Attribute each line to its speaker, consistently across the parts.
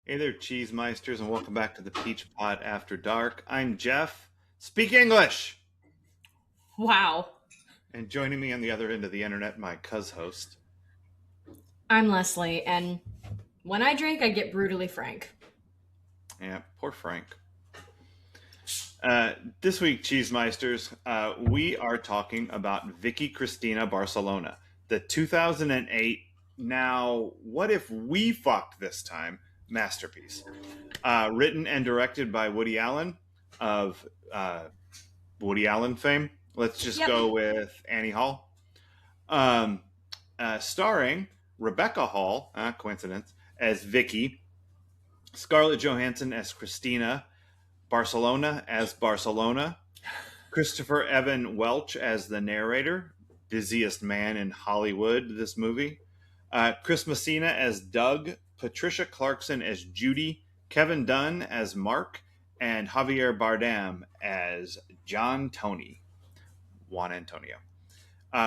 Speaker 1: Hey there, Cheesemeisters, and welcome back to the Peach Pod After Dark. I'm Jeff. Speak English!
Speaker 2: Wow.
Speaker 1: And joining me on the other end of the internet, my cuz-host.
Speaker 2: I'm Leslie, and when I drink, I get brutally frank.
Speaker 1: Yeah, poor Frank. This week, Cheesemeisters, we are talking about Vicky, Chrstina, Barcelona, the 2008 Now What If We Fucked This Time masterpiece. Written and directed by Woody Allen of Woody Allen fame. Let's just
Speaker 2: Yep.
Speaker 1: go with Annie Hall. Um, Starring Rebecca Hall, coincidence, as Vicky, Scarlett Johansson as Chrstina, Barcelona as Barcelona, Christopher Evan Welch as the narrator, busiest man in Hollywood, this movie, Chris Messina as Doug, Patricia Clarkson as Judy, Kevin Dunn as Mark, and Javier Bardem as John Tony, Juan Antonio.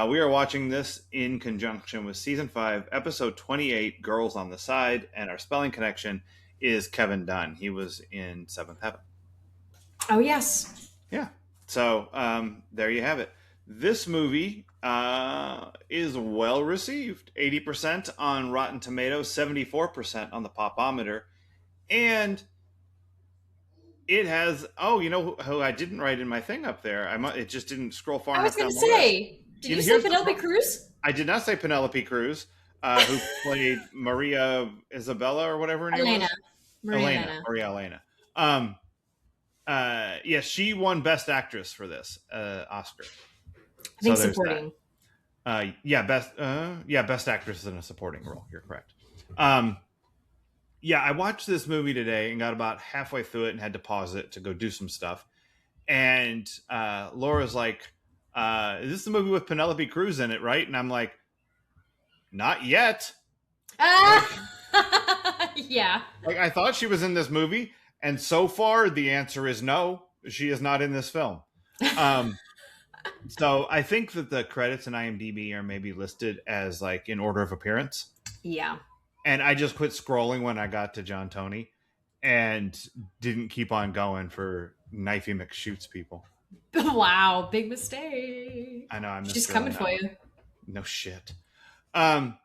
Speaker 1: We are watching this in conjunction with Season 5, Episode 28, Girls on the Side, and our spelling connection is Kevin Dunn. He was in Seventh Heaven.
Speaker 2: Oh, yes.
Speaker 1: Yeah. So there you have it. This movie is well received. 80% on Rotten Tomatoes, 74% on the Popometer. And it has, you know who I didn't write in my thing up there? It just didn't scroll far
Speaker 2: I
Speaker 1: enough
Speaker 2: was going
Speaker 1: down
Speaker 2: to
Speaker 1: the list.
Speaker 2: say, did you say Penelope Cruz?
Speaker 1: I did not say Penelope Cruz, who played Maria Isabella or whatever her name was. Maria Elena. Yes, she won Best Actress for this Oscar.
Speaker 2: I think supporting.
Speaker 1: Best Actress in a supporting role. You're correct. I watched this movie today and got about halfway through it and had to pause it to go do some stuff. And Laura's like, "Is this the movie with Penelope Cruz in it, right?" And I'm like, "Not yet."
Speaker 2: Yeah.
Speaker 1: Like, I thought she was in this movie, and so far the answer is no. She is not in this film. So I think that the credits in IMDb are maybe listed as like in order of appearance.
Speaker 2: Yeah.
Speaker 1: And I just quit scrolling when I got to John Tony and didn't keep on going for Knifey McShoots people.
Speaker 2: Wow, big mistake.
Speaker 1: I know. I'm
Speaker 2: She's coming for you.
Speaker 1: No shit. All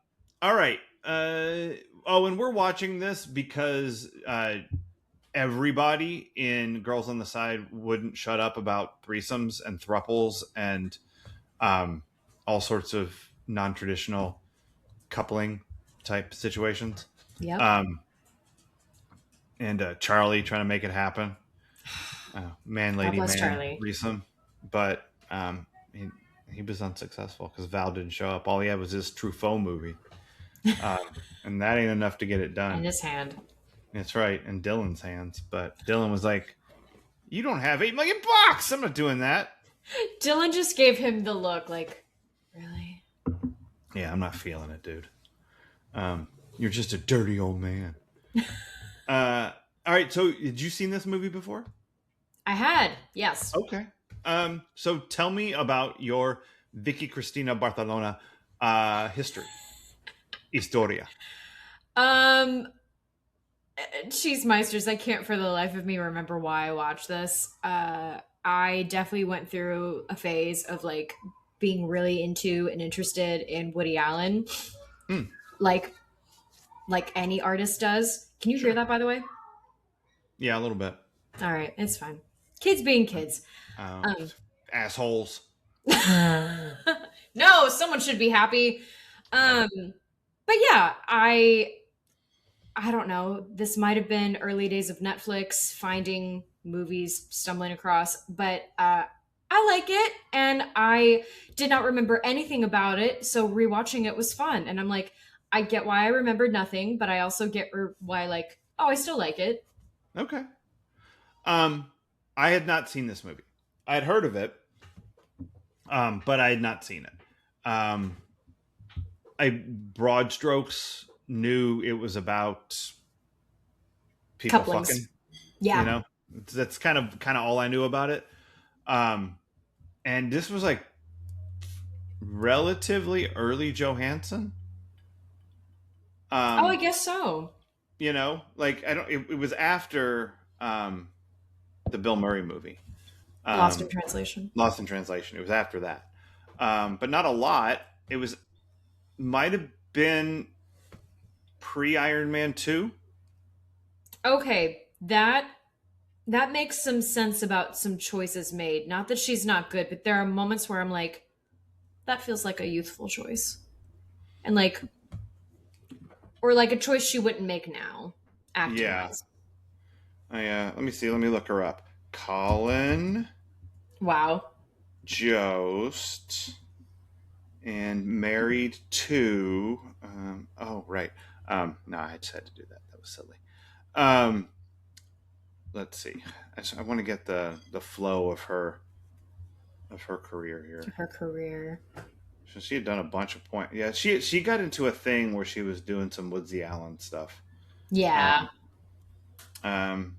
Speaker 1: right. And we're watching this because everybody in Girls on the Side wouldn't shut up about threesomes and throuples and all sorts of non-traditional coupling type situations.
Speaker 2: Yeah.
Speaker 1: And Charlie trying to make it happen. Man, lady, man,
Speaker 2: Charlie.
Speaker 1: threesome. But he was unsuccessful because Val didn't show up. All he had was this Truffaut movie. And that ain't enough to get it done.
Speaker 2: In his hand.
Speaker 1: That's right, in Dylan's hands. But Dylan was like, "You don't have $8 million. I'm not doing that."
Speaker 2: Dylan just gave him the look like, really?
Speaker 1: Yeah, I'm not feeling it, dude. You're just a dirty old man. All right, so did you seen this movie before?
Speaker 2: I had, yes.
Speaker 1: Okay. So tell me about your Vicky Chrstina Barcelona history. Historia.
Speaker 2: Cheesemeisters, I can't for the life of me remember why I watched this. I definitely went through a phase of like being really into and interested in Woody Allen. Like any artist does. Can you hear that, by the way?
Speaker 1: Yeah, a little bit.
Speaker 2: All right, it's fine. Kids being kids.
Speaker 1: Assholes.
Speaker 2: No, someone should be happy. But yeah, I don't know. This might have been early days of Netflix, finding movies, stumbling across, but I like it, and I did not remember anything about it, so rewatching it was fun. And I'm like, I get why I remembered nothing, but I also get why, like, I still like it.
Speaker 1: Okay. I had not seen this movie. I had heard of it, but I had not seen it. I broad strokes knew it was about people
Speaker 2: Couplings.
Speaker 1: fucking.
Speaker 2: Yeah.
Speaker 1: You know, that's kind of all I knew about it. And this was like relatively early Johansson.
Speaker 2: I guess so.
Speaker 1: You know, like I don't. It was after the Bill Murray movie,
Speaker 2: Lost in
Speaker 1: um,
Speaker 2: translation.
Speaker 1: Lost in Translation. It was after that, but not a lot. It was might have been pre Iron Man 2.
Speaker 2: Okay, that makes some sense about some choices made. Not that she's not good, but there are moments where I'm like, that feels like a youthful choice. And like, or like a choice she wouldn't make now, acting
Speaker 1: Yeah.
Speaker 2: wise.
Speaker 1: Let me see. Let me look her up. Colin
Speaker 2: Wow.
Speaker 1: Jost and married to. Oh, right. No, I just had to do that. That was silly. Um, let's see. I want to get the flow of her career here.
Speaker 2: Her career.
Speaker 1: So she had done a bunch of point. Yeah, she got into a thing where she was doing some Woodsy Allen stuff.
Speaker 2: Yeah.
Speaker 1: Um, um,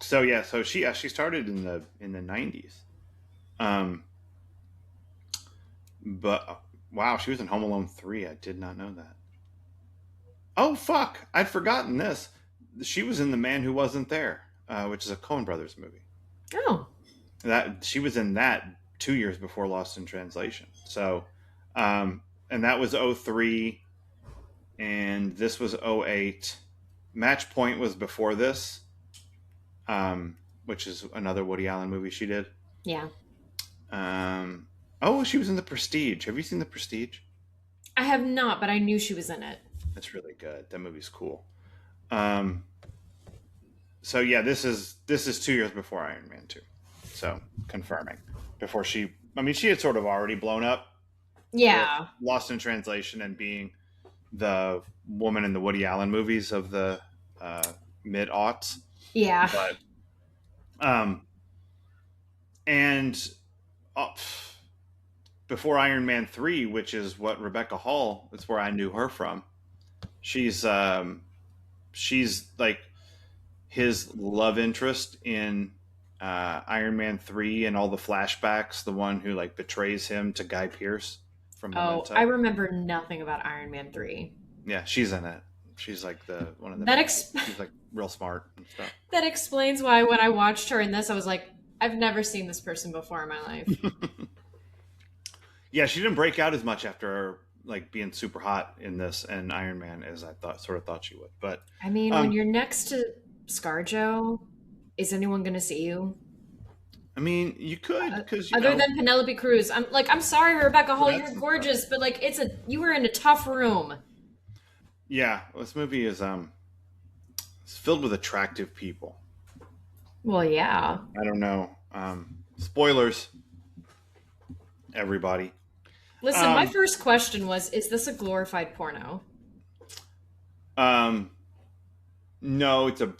Speaker 1: so yeah, so she started in the 90s. Um, but wow, she was in Home Alone 3. I did not know that. Oh fuck, I'd forgotten this. She was in The Man Who Wasn't There, which is a Coen Brothers movie.
Speaker 2: Oh.
Speaker 1: That she was in that 2 years before Lost in Translation. So, um, and that was 03, and this was 08. Match Point was before this, which is another Woody Allen movie she did.
Speaker 2: Yeah.
Speaker 1: Um, oh, she was in The Prestige. Have you seen The Prestige?
Speaker 2: I have not, but I knew she was in it.
Speaker 1: That's really good. That movie's cool. Um, so yeah, this is 2 years before Iron Man 2. So confirming before she. I mean, she had sort of already blown up with
Speaker 2: Yeah.
Speaker 1: Lost in Translation and being the woman in the Woody Allen movies of the mid aughts,
Speaker 2: Yeah.
Speaker 1: but um, and uh, before Iron Man 3, which is what Rebecca Hall, that's where I knew her from. She's she's like his love interest in Iron Man 3 and all the flashbacks, the one who like betrays him to Guy Pearce from
Speaker 2: Oh, I
Speaker 1: Memento.
Speaker 2: remember nothing about Iron Man 3.
Speaker 1: Yeah, she's in it. She's like the one of the
Speaker 2: That
Speaker 1: main.
Speaker 2: ex-
Speaker 1: She's like real smart and stuff.
Speaker 2: that explains why when I watched her in this, I was like, I've never seen this person before in my life.
Speaker 1: Yeah, she didn't break out as much after like being super hot in this and Iron Man as I thought she would. But
Speaker 2: I mean, when
Speaker 1: um,
Speaker 2: you're next to ScarJo, is anyone going to see you?
Speaker 1: I mean, you could because
Speaker 2: Other than Penelope Cruz, I'm sorry, Rebecca Hall,
Speaker 1: that's
Speaker 2: you're
Speaker 1: some stuff.
Speaker 2: gorgeous, but like you were in a tough room.
Speaker 1: Yeah, this movie is it's filled with attractive people.
Speaker 2: Well, yeah.
Speaker 1: I don't know. Spoilers, everybody.
Speaker 2: Listen, my
Speaker 1: Um,
Speaker 2: first question was, is this a glorified porno?
Speaker 1: um, no, it's a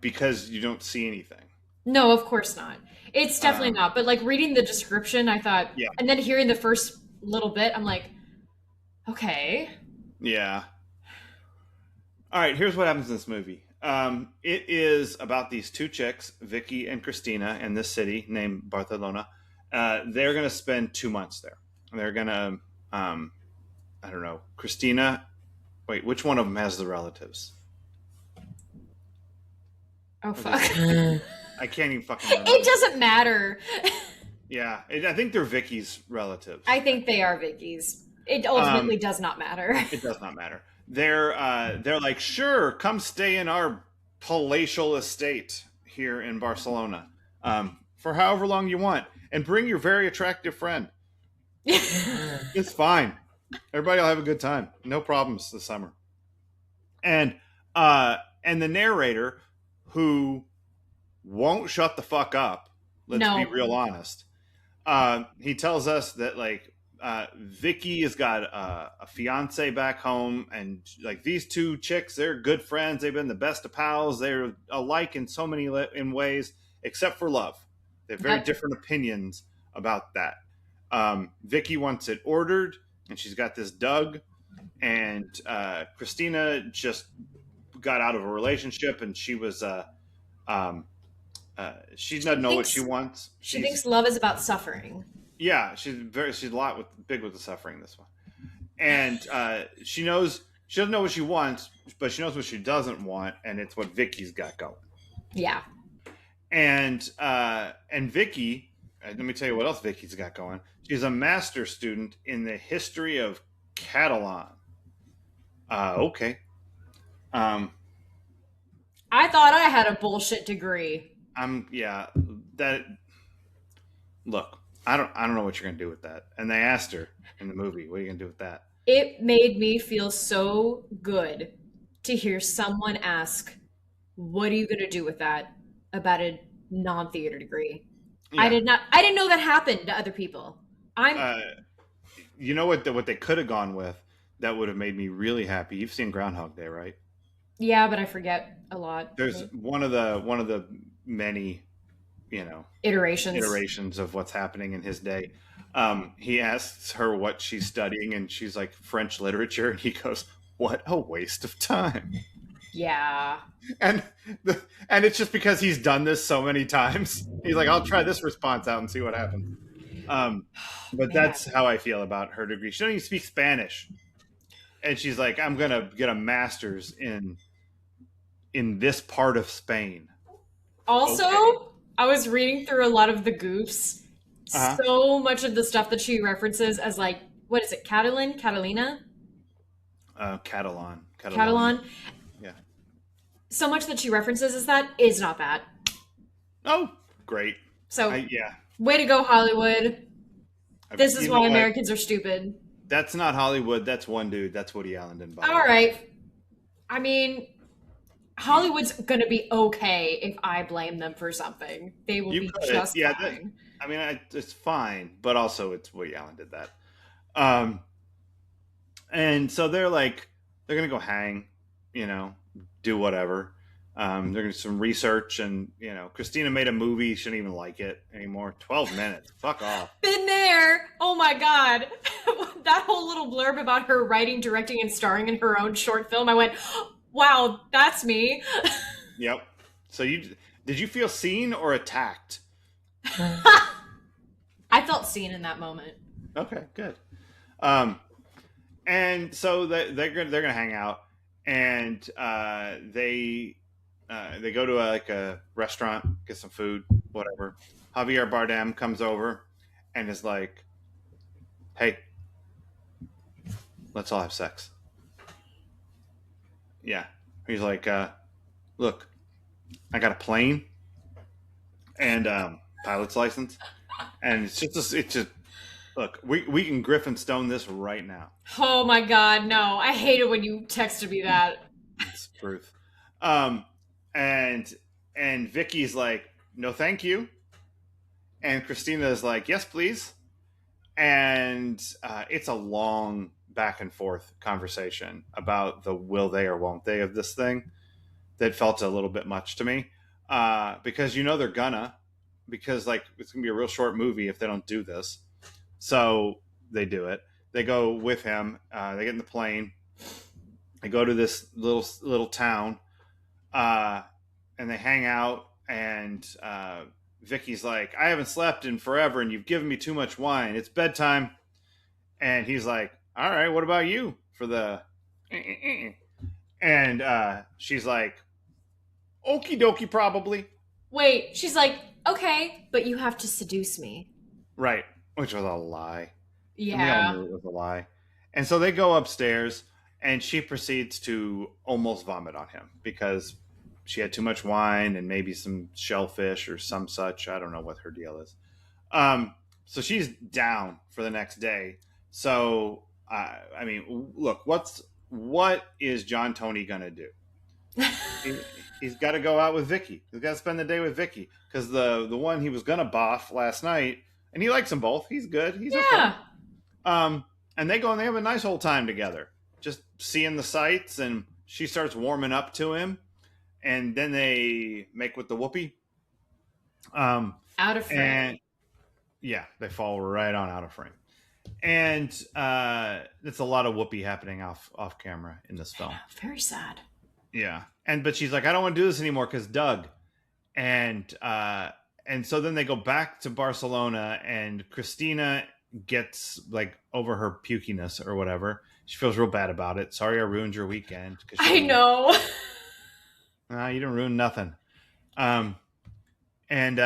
Speaker 1: because you don't see anything.
Speaker 2: No, of course not. It's definitely
Speaker 1: Um,
Speaker 2: not. But like reading the description, I thought,
Speaker 1: yeah,
Speaker 2: and then hearing the first little bit, I'm like, okay.
Speaker 1: yeah. All right, here's what happens in this movie. It is about these two chicks, Vicky and Chrstina, in this city named Barcelona. They're going to spend 2 months there. They're going to, I don't know, Chrstina. Wait, which one of them has the relatives?
Speaker 2: Oh
Speaker 1: Or does
Speaker 2: fuck.
Speaker 1: Vicky? I can't even fucking
Speaker 2: It
Speaker 1: remember.
Speaker 2: doesn't matter.
Speaker 1: Yeah, I think they're Vicky's relatives.
Speaker 2: I think they are Vicky's. It
Speaker 1: Um,
Speaker 2: ultimately does not matter.
Speaker 1: it does not matter. They're like, sure, come stay in our palatial estate here in Barcelona for however long you want, and bring your very attractive friend. It's fine. Everybody will have a good time. No problems this summer. And the narrator, who won't shut the fuck up. Let's be
Speaker 2: No.
Speaker 1: real honest. He tells us that like Vicky has got a fiance back home, and like these two chicks, they're good friends. They've been the best of pals. They're alike in so many in ways, except for love. They have very
Speaker 2: Yep.
Speaker 1: different opinions about that. Vicky wants it ordered, and she's got this Doug, and Chrstina just got out of a relationship, and she was um, she
Speaker 2: She
Speaker 1: doesn't know what she
Speaker 2: thinks
Speaker 1: wants.
Speaker 2: she thinks love is about suffering.
Speaker 1: Yeah, she's a lot big with the suffering. This one, and she knows She doesn't know what she wants, but she knows what she doesn't want, and it's what Vicky's got going.
Speaker 2: Yeah.
Speaker 1: And Vicky, let me tell you what else Vicky's got going. She's a master's student in the history of Catalan. Okay. Um,
Speaker 2: I thought I had a bullshit degree.
Speaker 1: yeah. That look. I don't know what you're gonna do with that. And they asked her in the movie, "What are you gonna do with that?"
Speaker 2: It made me feel so good to hear someone ask, "What are you going to do with that?" about a non-theater degree.
Speaker 1: Yeah.
Speaker 2: I didn't know that happened to other people. I'm
Speaker 1: Uh, you know what they could have gone with that would have made me really happy. You've seen Groundhog Day, right?
Speaker 2: Yeah, but I forget a lot.
Speaker 1: There's one of the many, you know,
Speaker 2: Iterations.
Speaker 1: iterations of what's happening in his day. He asks her what she's studying, and she's like French literature, and he goes, "What a waste of time!"
Speaker 2: Yeah.
Speaker 1: And and it's just because he's done this so many times. He's like, "I'll try this response out and see what happens." Um, but
Speaker 2: Man.
Speaker 1: that's how I feel about her degree. She doesn't even speak Spanish, and she's like, "I'm gonna get a master's in this part of Spain."
Speaker 2: Also,
Speaker 1: Okay.
Speaker 2: I was reading through a lot of the goofs.
Speaker 1: Uh huh.
Speaker 2: So much of the stuff that she references as like, what is it, Catalan? Catalina?
Speaker 1: Catalan. Catalonia.
Speaker 2: Catalan?
Speaker 1: Yeah.
Speaker 2: So much that she references as that is not that.
Speaker 1: Oh, great.
Speaker 2: So,
Speaker 1: Yeah.
Speaker 2: way to go, Hollywood. This is
Speaker 1: You know
Speaker 2: why
Speaker 1: what?
Speaker 2: Americans are stupid.
Speaker 1: That's not Hollywood. That's one dude. That's Woody Allen didn't bother.
Speaker 2: All right. I mean, Hollywood's going to be okay if I blame them for something. They will
Speaker 1: You
Speaker 2: be
Speaker 1: could,
Speaker 2: just
Speaker 1: yeah.
Speaker 2: fine.
Speaker 1: I mean, it's fine, but also it's Woody Allen did that. Um, and so they're gonna go hang, you know, do whatever. They're gonna do some research, and Chrstina made a movie. She didn't even like it anymore. 12 minutes. Fuck off.
Speaker 2: Been there. Oh my god. That whole little blurb about her writing, directing, and starring in her own short film, I went, wow, that's me.
Speaker 1: Yep. So did you feel seen or attacked?
Speaker 2: I felt seen in that moment.
Speaker 1: Okay, good. Um, and so they're gonna hang out, and they go to like a restaurant, get some food, whatever. Javier Bardem comes over and is like, "Hey, let's all have sex." Yeah, he's like, "Look, I got a plane and pilot's license, and it's just look, we can Griffin Stone this right now."
Speaker 2: Oh my god, no. I hate it when you texted me that.
Speaker 1: It's the truth. Um, and Vicky's like, "No, thank you," and Chrstina is like, "Yes, please." And it's a long back and forth conversation about the will they or won't they of this thing that felt a little bit much to me, because they're gonna, because like it's gonna be a real short movie if they don't do this. So they do it. They go with him. They get in the plane. They go to this little town, uh, and they hang out. And Vicky's like, "I haven't slept in forever, and you've given me too much wine. It's bedtime." And he's like, "All right, what about you for the?" And she's like, "Okie dokie, probably."
Speaker 2: Wait, she's like, okay, but you have to seduce me.
Speaker 1: Right, which was a lie, and we all
Speaker 2: Yeah.
Speaker 1: knew it was a lie. And so they go upstairs, and she proceeds to almost vomit on him because she had too much wine and maybe some shellfish or some such. I don't know what her deal is. So she's down for the next day. So I mean, look, what is John Tony gonna do? He, he's got to go out with Vicky. He's got to spend the day with Vicky because the one he was gonna boff last night, and he likes them both. He's good. He's okay.
Speaker 2: Yeah.
Speaker 1: Um, and they go and they have a nice old time together, just seeing the sights. And she starts warming up to him, and then they make with the whoopee. Um,
Speaker 2: Out of
Speaker 1: and
Speaker 2: frame.
Speaker 1: yeah, they fall right on out of frame. And it's a lot of whoopee happening off camera in this film.
Speaker 2: Very sad.
Speaker 1: Yeah, but she's like, "I don't want to do this anymore because Doug." And so then they go back to Barcelona, and Chrstina gets like over her pukiness or whatever, She feels real bad about it. Sorry, I ruined your weekend. Because
Speaker 2: I know.
Speaker 1: nah, you didn't ruin nothing. Um, and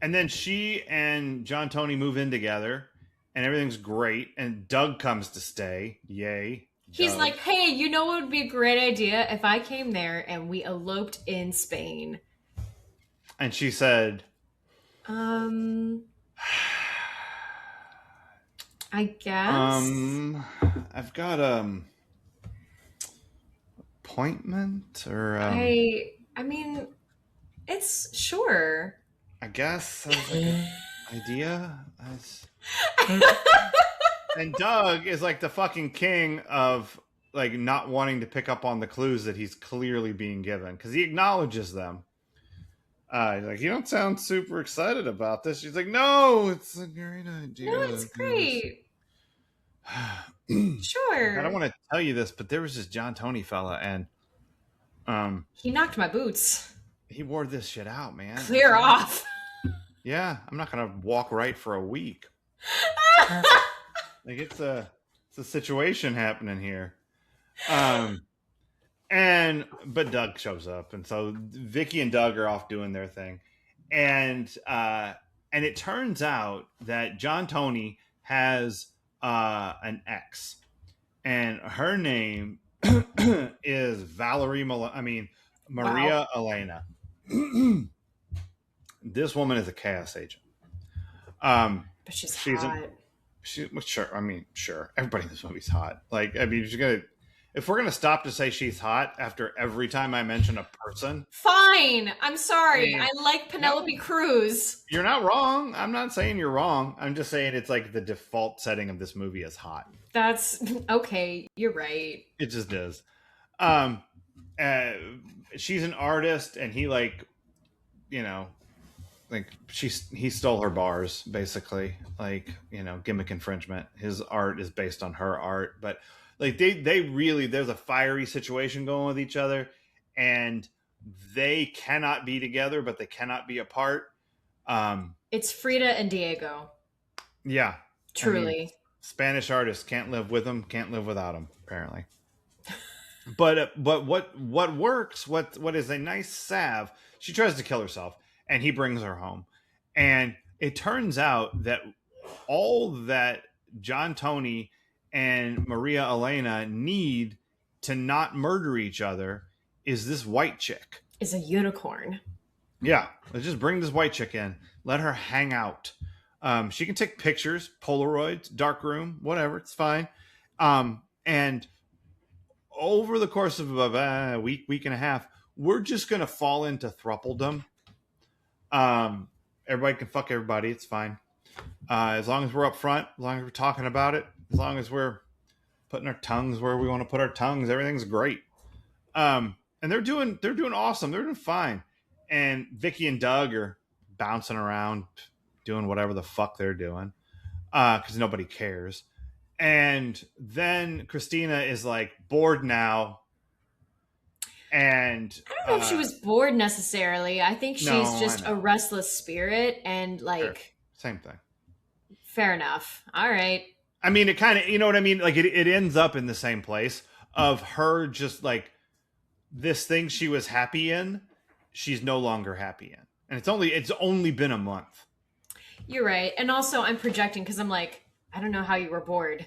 Speaker 1: then she and John Tony move in together, and everything's great. And Doug comes to stay. Yay,
Speaker 2: He's
Speaker 1: Doug.
Speaker 2: like, hey, you know what would be a great idea if I came there and we eloped in Spain?
Speaker 1: And she said,
Speaker 2: Um, I guess.
Speaker 1: um, I've got appointment or
Speaker 2: I mean, it's sure.
Speaker 1: I guess that was like an idea. And Doug is like the fucking king of like not wanting to pick up on the clues that he's clearly being given because he acknowledges them. He's like, you don't sound super excited about this. She's like, no, it's a great
Speaker 2: No,
Speaker 1: idea.
Speaker 2: it's great.
Speaker 1: I don't
Speaker 2: Sure.
Speaker 1: want to tell you this, but there was this John Tony fella, and
Speaker 2: He knocked my boots.
Speaker 1: he wore this shit out, man.
Speaker 2: Clear off.
Speaker 1: Yeah, I'm not gonna walk right for a week. Like it's a situation happening here. But Doug shows up, and so Vicky and Doug are off doing their thing, and it turns out that John Tony has an ex, and her name is
Speaker 2: Wow.
Speaker 1: Maria Elena. This woman is a chaos agent.
Speaker 2: But she's
Speaker 1: She's a,
Speaker 2: hot.
Speaker 1: well, sure. I mean, sure. Everybody in this movie's hot. Like, I mean, if we're gonna stop to say she's hot after every time I mention a person,
Speaker 2: Fine. I'm
Speaker 1: I
Speaker 2: sorry.
Speaker 1: mean,
Speaker 2: I like
Speaker 1: no,
Speaker 2: Penelope Cruz.
Speaker 1: you're not wrong. I'm not saying you're wrong. I'm just saying it's like the default setting of this movie is hot.
Speaker 2: That's okay. You're right.
Speaker 1: It just is. Um, uh, she's an artist, and he like, you know, like he stole her bars basically, like gimmick infringement. His art is based on her art, but like they really there's a fiery situation going with each other, and they cannot be together, but they cannot be apart.
Speaker 2: It's Frida and Diego.
Speaker 1: Yeah, I mean,
Speaker 2: Truly.
Speaker 1: Spanish artists can't live with them, can't live without them, apparently. But what works? What is a nice salve? She tries to kill herself, and he brings her home, and it turns out that all that John Tony and Maria Elena need to not murder each other is this white chick.
Speaker 2: Is a unicorn.
Speaker 1: Yeah, let's just bring this white chick in. Let her hang out. She can take pictures, Polaroids, dark room, whatever. It's fine. And over the course of a week and a half, we're just gonna fall into throupledom. Everybody can fuck everybody. It's fine. As long as we're up front, as long as we're talking about it, as long as we're putting our tongues where we want to put our tongues, everything's great. And they're doing awesome. They're doing fine. And Vicky and Doug are bouncing around, doing whatever the fuck they're doing, because nobody cares. And then Chrstina is like bored now, and
Speaker 2: I don't know if she was bored necessarily. I think
Speaker 1: no,
Speaker 2: she's just a restless spirit and
Speaker 1: sure,
Speaker 2: like
Speaker 1: same thing.
Speaker 2: fair enough. All right.
Speaker 1: I mean, it kind of, you know what I mean? Like it ends up in the same place of her just like this thing she was happy in, she's no longer happy in. And it's only been a month.
Speaker 2: You're right. And also I'm projecting because I'm like, I don't know how you were bored.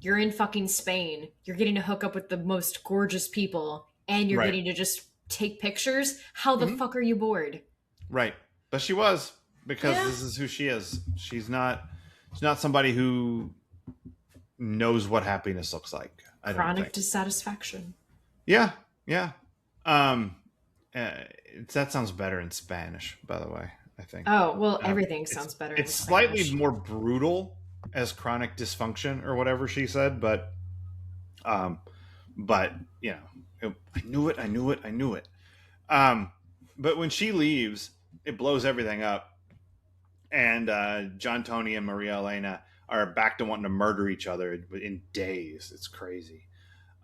Speaker 2: You're in fucking Spain. You're getting to hook up with the most gorgeous people and you're
Speaker 1: Right.
Speaker 2: getting to just take pictures. How the fuck are you bored?
Speaker 1: Right. But she was, because
Speaker 2: Yeah.
Speaker 1: this is who she is. She's not somebody who knows what happiness looks like. I don't
Speaker 2: Chronic
Speaker 1: think.
Speaker 2: dissatisfaction.
Speaker 1: Yeah. Yeah. That sounds better in Spanish, by the way, I think.
Speaker 2: Oh, well, everything sounds better.
Speaker 1: It's
Speaker 2: in
Speaker 1: slightly
Speaker 2: Spanish.
Speaker 1: more brutal as chronic dysfunction or whatever she said, but I knew it. But when she leaves, it blows everything up, and John Tony and Maria Elena are back to wanting to murder each other in days. It's crazy.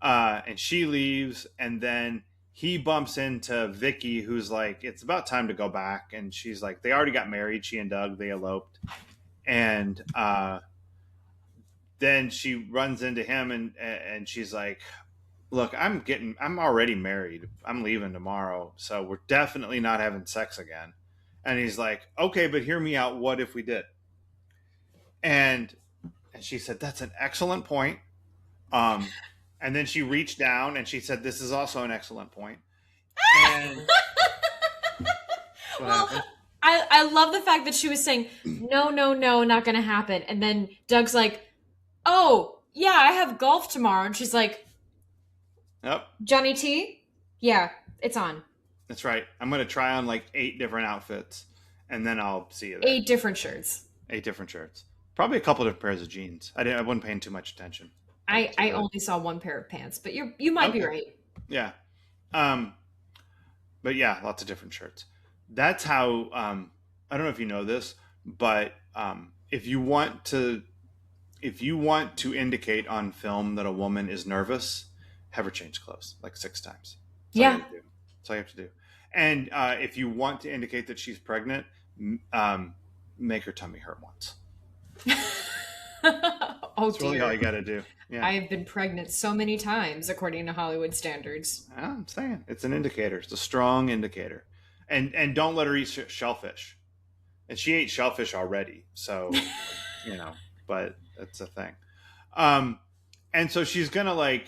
Speaker 1: And she leaves, and then he bumps into Vicky, who's like, it's about time to go back. And she's like, they already got married. She and Doug, they eloped. And then she runs into him and she's like, "Look, I'm already married. I'm leaving tomorrow, so we're definitely not having sex again." And he's like, "Okay, but hear me out. What if we did?" And and she said, "That's an excellent point." Um, and then she reached down and she said, "This is also an excellent point." And what
Speaker 2: Well,
Speaker 1: happened?
Speaker 2: I love the fact that she was saying, no, no, no, not gonna happen. And then Doug's like, oh, yeah, I have golf tomorrow. And she's like,
Speaker 1: Yep,
Speaker 2: Johnny T? Yeah, it's on.
Speaker 1: that's right. I'm going to try on like 8 different outfits, and then I'll see you there.
Speaker 2: 8 different shirts.
Speaker 1: 8 different shirts, probably a couple different pairs of jeans. I wasn't paying too much attention to
Speaker 2: I
Speaker 1: the.
Speaker 2: only saw one pair of pants, but you might be
Speaker 1: Okay,
Speaker 2: right.
Speaker 1: yeah. Um, but yeah, lots of different shirts. That's how. I don't know if you know this, but if you want to indicate on film that a woman is nervous, have her change clothes like 6 times. That's all you
Speaker 2: Yeah.
Speaker 1: have to do. That's all you have to do. And if you want to indicate that she's pregnant, make her tummy hurt once.
Speaker 2: Oh
Speaker 1: That's really all
Speaker 2: dear.
Speaker 1: you got to do. Yeah.
Speaker 2: I have been pregnant so many times according to Hollywood standards.
Speaker 1: I'm saying it's an indicator. It's a strong indicator. And don't let her eat shellfish. And she ate shellfish already, so you know. But that's a thing. Um, and so she's gonna like,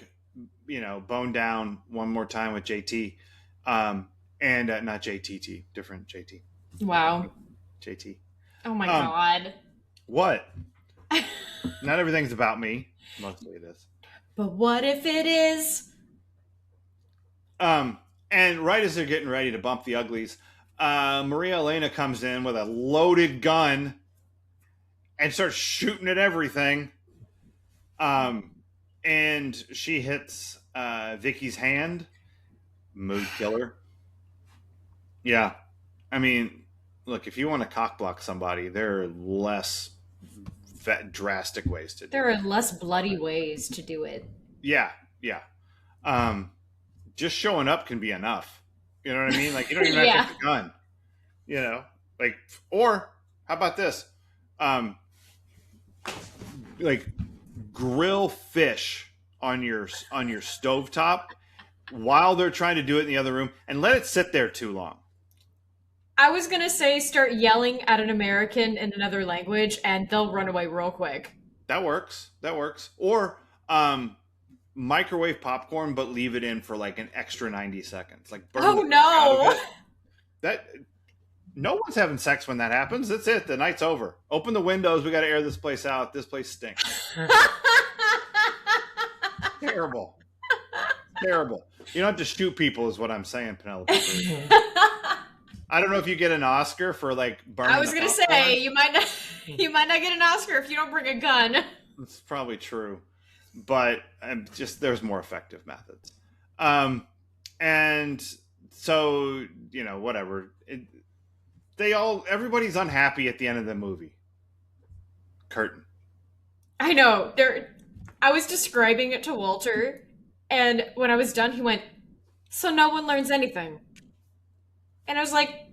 Speaker 1: bone down one more time with JT, and not JTT, different JT,
Speaker 2: Wow.
Speaker 1: JT.
Speaker 2: Oh my
Speaker 1: Um,
Speaker 2: god.
Speaker 1: what? Not everything's about me. Mostly it is.
Speaker 2: But what if it is?
Speaker 1: Um, and right as they're getting ready to bump the uglies, Maria Elena comes in with a loaded gun and starts shooting at everything. Um, and she hits Vicky's hand. Mood killer. Yeah. I mean, look, if you want to cockblock somebody, there are less drastic ways to do
Speaker 2: There are
Speaker 1: it.
Speaker 2: less bloody ways to do it.
Speaker 1: Yeah. Yeah. Um, just showing up can be enough. You know what I mean? Like, you don't even have to
Speaker 2: Yeah.
Speaker 1: have the gun. You know, like, or how about this? Um, like, grill fish on your stovetop while they're trying to do it in the other room, and let it sit there too long.
Speaker 2: I was gonna say start yelling at an American in another language and they'll run away real quick.
Speaker 1: That works. That works. Or microwave popcorn, but leave it in for like an extra 90 seconds. Like burn
Speaker 2: Oh
Speaker 1: the fuck out of
Speaker 2: no!
Speaker 1: it. That no one's having sex when that happens. That's it. The night's over. Open the windows. We got to air this place out. This place stinks. Terrible. Terrible. You don't have to shoot people, is what I'm saying, Penelope Cruz. I don't know if you get an Oscar for like burning.
Speaker 2: I was
Speaker 1: the
Speaker 2: gonna
Speaker 1: popcorn.
Speaker 2: say you might not get an Oscar if you don't bring a gun.
Speaker 1: It's probably true, but just there's more effective methods. Um, and so whatever. Everybody's unhappy at the end of the movie. Curtain.
Speaker 2: I know. I was describing it to Walter, and when I was done, he went, "So no one learns anything." And I was like,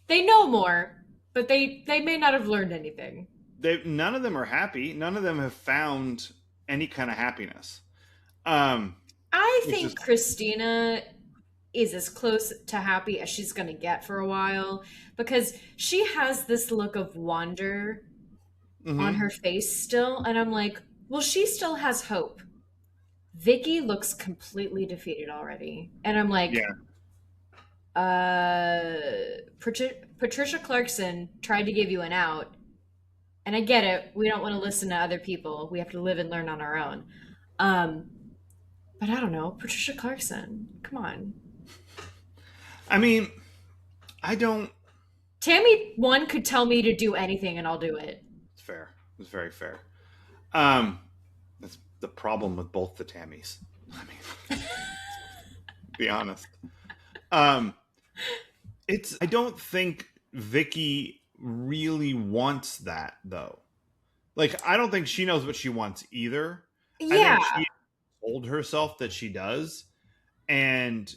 Speaker 2: "They know more, but they may not have learned anything."
Speaker 1: None of them are happy. None of them have found any kind of happiness.
Speaker 2: I
Speaker 1: Which is
Speaker 2: think Chrstina is as close to happy as she's going to get for a while because she has this look of wonder on
Speaker 1: mhm.
Speaker 2: her face still. And I'm like, well, she still has hope. Vicky looks completely defeated already. And I'm like,
Speaker 1: Yeah.
Speaker 2: Patricia Clarkson tried to give you an out. And I get it. We don't want to listen to other people. We have to live and learn on our own. Um, but I don't know. Patricia Clarkson. Come on.
Speaker 1: I mean, I don't.
Speaker 2: Tammy one could tell me to do anything and I'll do it.
Speaker 1: It's fair. It's very fair. Um, that's the problem with both the Tammys. I mean, be honest. Um, I don't think Vicky really wants that though. Like, I don't think she knows what she wants either. I
Speaker 2: Yeah.
Speaker 1: think she told herself that she does, and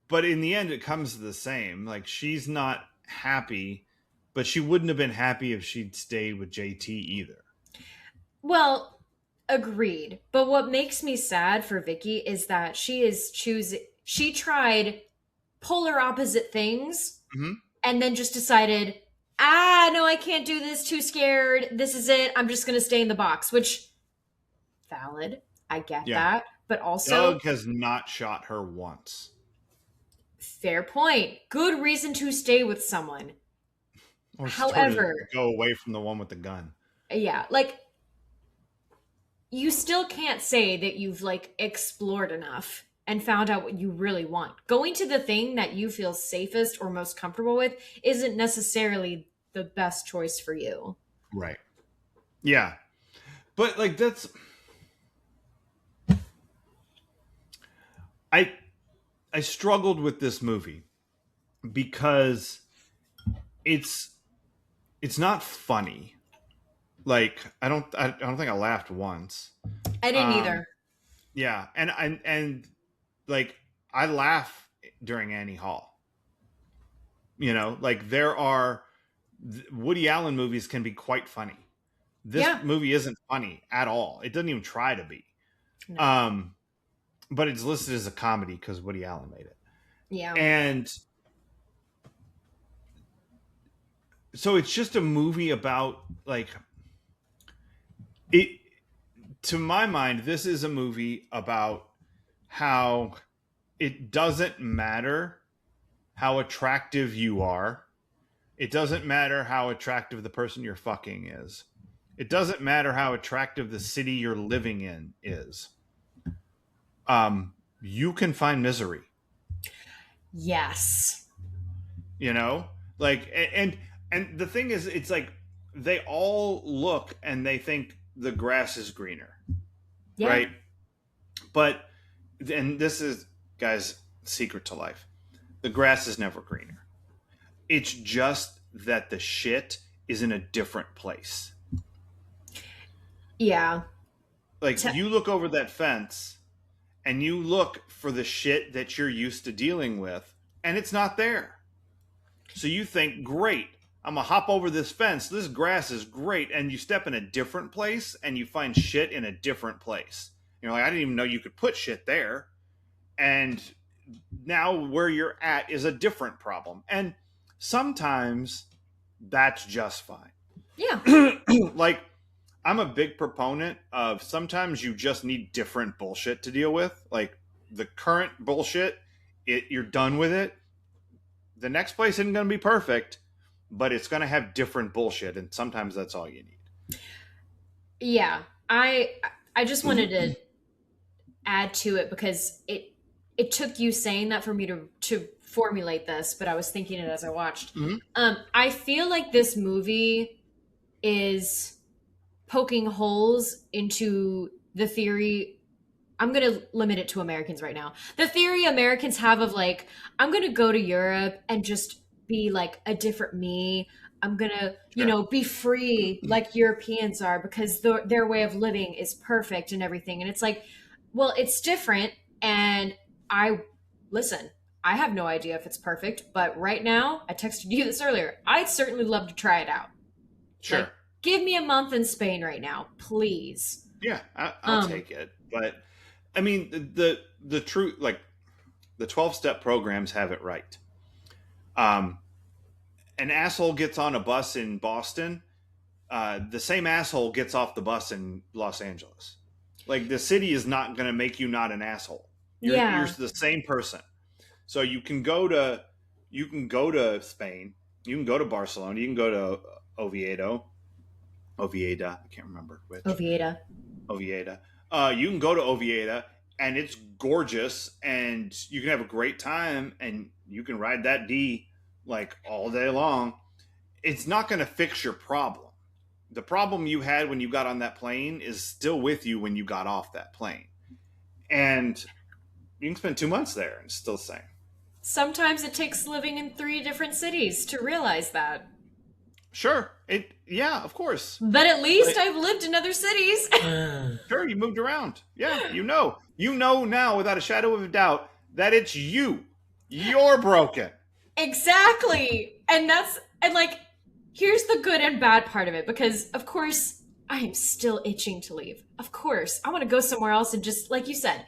Speaker 1: but in the end, it comes to the same. Like, she's not happy, but she wouldn't have been happy if she'd stayed with JT either.
Speaker 2: Well, agreed. But what makes me sad for Vicky is that she tried polar opposite things
Speaker 1: Hmm.
Speaker 2: and then just decided, ah, no, I can't do this, too scared. This is it. I'm just going to stay in the box, which valid. I get
Speaker 1: Yeah.
Speaker 2: that. But also,
Speaker 1: Doug has not shot her once.
Speaker 2: fair point. Good reason to stay with someone.
Speaker 1: Or sort of
Speaker 2: However,
Speaker 1: go away from the one with the gun.
Speaker 2: yeah, like you still can't say that you've like explored enough and found out what you really want. Going to the thing that you feel safest or most comfortable with isn't necessarily the best choice for you.
Speaker 1: Right. Yeah. But like that's I I struggled with this movie because it's it's not funny. Like I don't think I laughed once.
Speaker 2: I didn't
Speaker 1: Um
Speaker 2: either.
Speaker 1: yeah, and like I laugh during Annie Hall. Like there are Woody Allen movies can be quite funny. This
Speaker 2: Yeah.
Speaker 1: movie isn't funny at all. It doesn't even try to be.
Speaker 2: No.
Speaker 1: Um but it's listed as a comedy because Woody Allen made it.
Speaker 2: Yeah.
Speaker 1: And so it's just a movie about like it to my mind this is a movie about how it doesn't matter how attractive you are. It doesn't matter how attractive the person you're fucking is. It doesn't matter how attractive the city you're living in is. You can find misery,
Speaker 2: Yes.
Speaker 1: you know? Like and the thing is it's like they all look and they think the grass is greener,
Speaker 2: Yeah.
Speaker 1: right? But and this is guys secret to life. The grass is never greener. It's just that the shit is in a different place.
Speaker 2: Yeah.
Speaker 1: Like
Speaker 2: Te-
Speaker 1: you look over that fence and you look for the shit that you're used to dealing with and it's not there. So you think, great, I'm gonna hop over this fence. This grass is great. And you step in a different place and you find shit in a different place. You're like, I didn't even know you could put shit there. And now where you're at is a different problem. And sometimes that's just fine.
Speaker 2: yeah.
Speaker 1: Like, I'm a big proponent of sometimes you just need different bullshit to deal with. Like the current bullshit, you're done with it. The next place isn't going to be perfect, but it's going to have different bullshit, and sometimes that's all you need.
Speaker 2: Yeah. I just wanted to add to it because it took you saying that for me to formulate this, but I was thinking it as I watched.
Speaker 1: Mm-hmm.
Speaker 2: I feel like this movie is poking holes into the theory. I'm going to limit it to Americans right now. The theory Americans have of like, I'm going to go to Europe and just be like a different me. I'm going to,
Speaker 1: Sure.
Speaker 2: be free like Europeans are because their way of living is perfect and everything. And it's like, well, it's different. And listen, I have no idea if it's perfect, but right now, I texted you this earlier. I'd certainly love to try it out.
Speaker 1: Sure.
Speaker 2: Like, give me a month in Spain right now, please.
Speaker 1: Yeah, I'll
Speaker 2: Um,
Speaker 1: take it. But I mean, the truth, like the 12-step programs have it right. Um, an asshole gets on a bus in Boston. The same asshole gets off the bus in Los Angeles. Like the city is not going to make you not an asshole. You're
Speaker 2: yeah.
Speaker 1: the same person. So you can go to Spain. You can go to Barcelona. You can go to Oviedo. I can't remember which.
Speaker 2: Ovieda.
Speaker 1: Oviedo. You can go to Oviedo, and it's gorgeous, and you can have a great time, and you can ride that D like all day long. It's not going to fix your problem. The problem you had when you got on that plane is still with you when you got off that plane, and you can spend 2 months there and it's still the same.
Speaker 2: Sometimes it takes living in three different cities to realize that.
Speaker 1: Sure, yeah, of course.
Speaker 2: But at least
Speaker 1: But
Speaker 2: I've lived in other cities.
Speaker 1: sure, you moved around. Yeah, you know now without a shadow of a doubt that it's you. You're broken.
Speaker 2: Exactly. And like, here's the good and bad part of it because, of course, I am still itching to leave. Of course, I want to go somewhere else and just, like you said,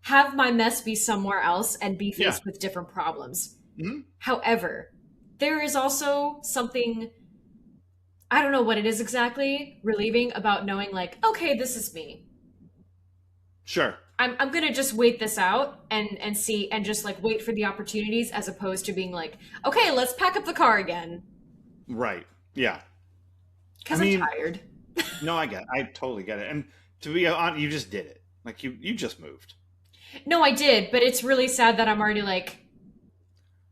Speaker 2: have my mess be somewhere else and be
Speaker 1: Yeah.
Speaker 2: faced with different problems.
Speaker 1: Hmm.
Speaker 2: However, there is also something, I don't know what it is exactly, relieving about knowing, like, okay, this is me.
Speaker 1: Sure.
Speaker 2: I'm gonna just wait this out and see and just like wait for the opportunities as opposed to being like, okay, let's pack up the car again
Speaker 1: Right. Yeah. I
Speaker 2: because I'm
Speaker 1: mean,
Speaker 2: tired.
Speaker 1: no, I totally get it. And to be honest, you just did it. Like you just moved.
Speaker 2: No, I did, but it's really sad that I'm already like,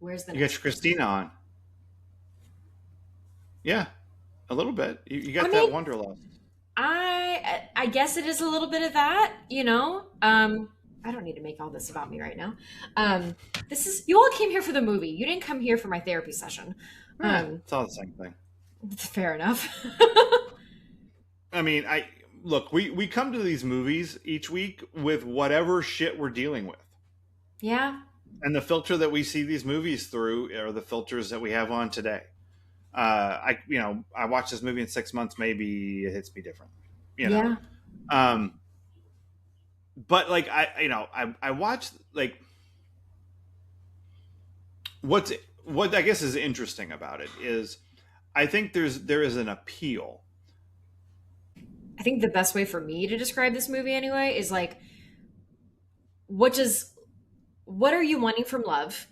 Speaker 2: where's the
Speaker 1: You got
Speaker 2: next
Speaker 1: your
Speaker 2: person?
Speaker 1: Christina on. Yeah, a little bit. You
Speaker 2: I
Speaker 1: got that
Speaker 2: mean,
Speaker 1: wanderlust.
Speaker 2: I guess it is a little bit of that, you know. I don't need to make all this about me right now. This is you all came here for the movie. You didn't come here for my therapy session. Um,
Speaker 1: It's all the same thing.
Speaker 2: fair enough.
Speaker 1: I mean, I look. We come to these movies each week with whatever shit we're dealing with,
Speaker 2: Yeah,
Speaker 1: and the filter that we see these movies through are the filters that we have on today. I watch this movie in 6 months, maybe it hits me different. You know,
Speaker 2: yeah.
Speaker 1: um, but like I watch like what's what I guess is interesting about it is I think there is an appeal.
Speaker 2: I think the best way for me to describe this movie anyway is like, what does what are you wanting from love?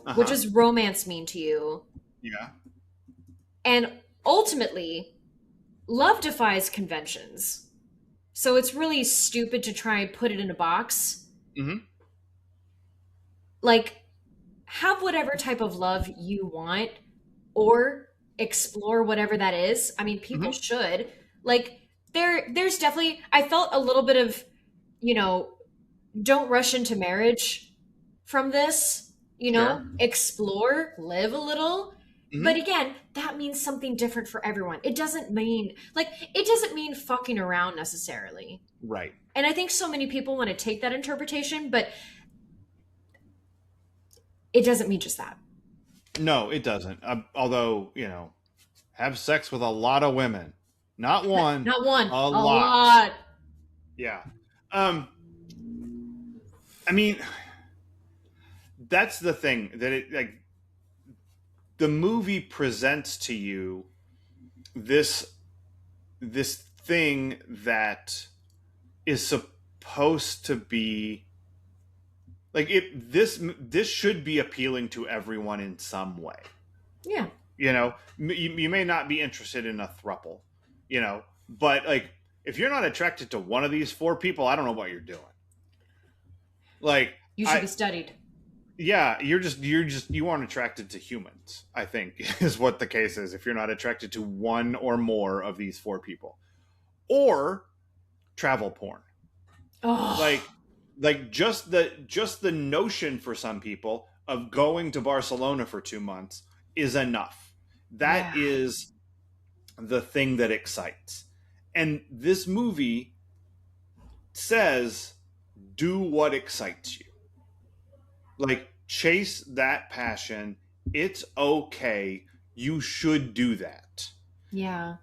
Speaker 1: Uh
Speaker 2: What
Speaker 1: huh.
Speaker 2: does romance mean to you?
Speaker 1: Yeah.
Speaker 2: And ultimately, love defies conventions. So it's really stupid to try and put it in a box.
Speaker 1: Hmm.
Speaker 2: Like, have whatever type of love you want or explore whatever that is. I mean, people
Speaker 1: Hmm.
Speaker 2: should. Like, there's definitely I felt a little bit of, you know, don't rush into marriage from this,
Speaker 1: Sure.
Speaker 2: explore, live a little. But
Speaker 1: Hmm.
Speaker 2: again, that means something different for everyone. It doesn't mean fucking around necessarily.
Speaker 1: Right.
Speaker 2: And I think so many people want to take that interpretation, but it doesn't mean just that.
Speaker 1: No, it doesn't. Although have sex with a lot of women, not one,
Speaker 2: Not one,
Speaker 1: a
Speaker 2: a
Speaker 1: lot.
Speaker 2: lot.
Speaker 1: Yeah. Um. I mean, that's the thing that it like the movie presents to you this this thing that is supposed to be like it this should be appealing to everyone in some way.
Speaker 2: Yeah.
Speaker 1: You may not be interested in a thruple, but like if you're not attracted to one of these four people, I don't know what you're doing. Like
Speaker 2: You should
Speaker 1: I
Speaker 2: be studied.
Speaker 1: yeah, you aren't attracted to humans, I think is what the case is if you're not attracted to one or more of these four people. Or travel porn.
Speaker 2: Oh,
Speaker 1: Like just the notion for some people of going to Barcelona for 2 months is enough. That
Speaker 2: yeah.
Speaker 1: is the thing that excites. And this movie says do what excites you. Like chase that passion. It's okay. You should do that.
Speaker 2: Yeah.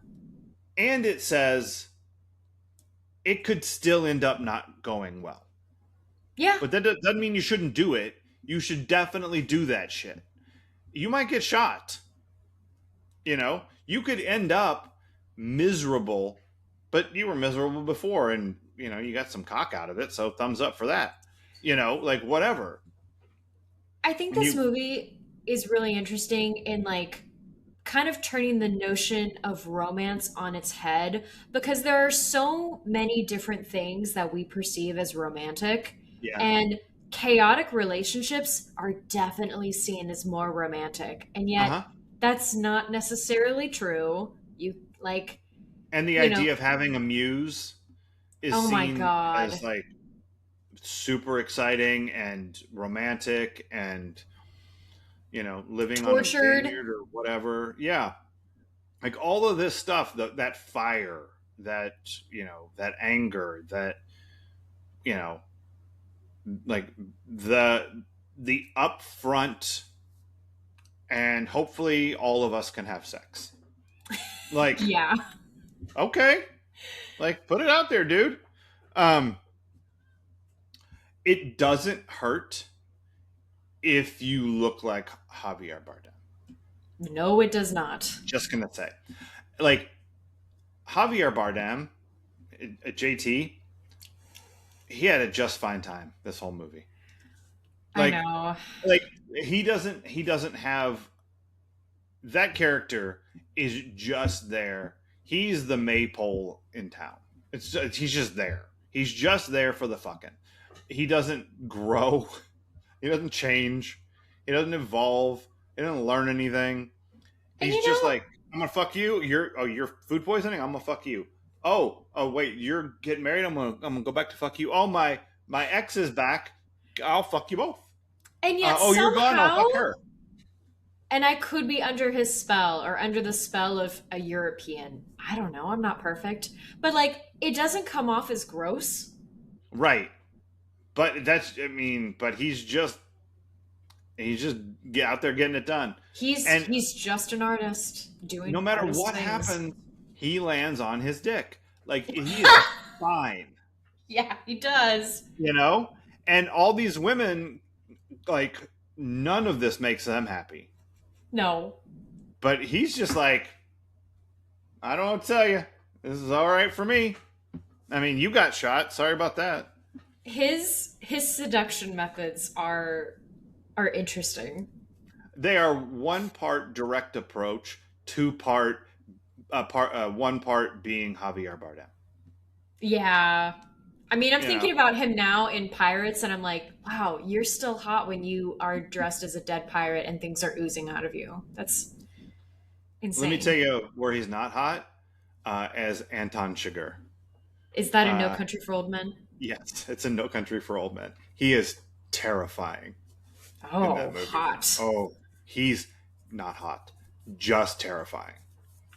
Speaker 1: And it says it could still end up not going well.
Speaker 2: Yeah.
Speaker 1: But that doesn't mean you shouldn't do it. You should definitely do that shit. You might get shot. You could end up miserable, but you were miserable before and, you got some cock out of it. So thumbs up for that. Like whatever.
Speaker 2: I think
Speaker 1: And
Speaker 2: this
Speaker 1: you,
Speaker 2: movie is really interesting in like kind of turning the notion of romance on its head because there are so many different things that we perceive as romantic,
Speaker 1: yeah.
Speaker 2: and chaotic relationships are definitely seen as more romantic, and
Speaker 1: Uh
Speaker 2: yet
Speaker 1: huh.
Speaker 2: that's not necessarily true. You like,
Speaker 1: And the
Speaker 2: you know,
Speaker 1: idea of having a muse is
Speaker 2: oh my
Speaker 1: seen
Speaker 2: god,
Speaker 1: as like super exciting and romantic and, living on a
Speaker 2: tortured.
Speaker 1: vineyard or whatever. Yeah. Like all of this stuff, that fire, that, that anger, that, you know, like the upfront, and hopefully all of us can have sex. Like,
Speaker 2: Yeah.
Speaker 1: okay, Like, put it out there, dude. Um, it doesn't hurt if you look like Javier Bardem.
Speaker 2: No, it does not.
Speaker 1: Just gonna say, like Javier Bardem, JT, he had a just fine time this whole movie.
Speaker 2: I
Speaker 1: Like,
Speaker 2: know.
Speaker 1: like he doesn't have that character is just there. He's the maypole in town. He's just there. He's just there for the fucking. He doesn't grow. He doesn't change. He doesn't evolve. He doesn't learn anything.
Speaker 2: And
Speaker 1: He's just like, I'm gonna fuck you. You're food poisoning. I'm gonna fuck you. Oh wait, you're getting married. I'm gonna go back to fuck you. Oh my ex is back. I'll fuck you both.
Speaker 2: and yet
Speaker 1: Oh, you're gone. I'll
Speaker 2: somehow,
Speaker 1: fuck her.
Speaker 2: and I could be under his spell or under the spell of a European. I don't know. I'm not perfect, but like it doesn't come off as gross.
Speaker 1: Right. But that's I mean, but he's just get out there getting it done. And
Speaker 2: He's just an artist doing
Speaker 1: no matter
Speaker 2: artist
Speaker 1: what
Speaker 2: things.
Speaker 1: happens, he lands on his dick. Like he is fine,
Speaker 2: Yeah, he does.
Speaker 1: you know? And all these women, like, none of this makes them happy.
Speaker 2: No,
Speaker 1: But he's just like, I don't know what to tell you. This is all right for me. I mean, you got shot. Sorry about that.
Speaker 2: his seduction methods are interesting.
Speaker 1: They are one part direct approach, one part being Javier Bardem.
Speaker 2: Yeah. I mean, I'm
Speaker 1: You
Speaker 2: thinking
Speaker 1: know,
Speaker 2: about him now in Pirates, and I'm like, wow, you're still hot when you are dressed as a dead pirate and things are oozing out of you. That's
Speaker 1: let me tell
Speaker 2: insane.
Speaker 1: you where he's not hot, as Anton Chigurh.
Speaker 2: Is that a No
Speaker 1: Uh,
Speaker 2: Country for Old Men?
Speaker 1: yes, it's a No Country for Old Men. He is terrifying in
Speaker 2: Oh,
Speaker 1: that movie.
Speaker 2: hot.
Speaker 1: Oh, he's not hot, just terrifying.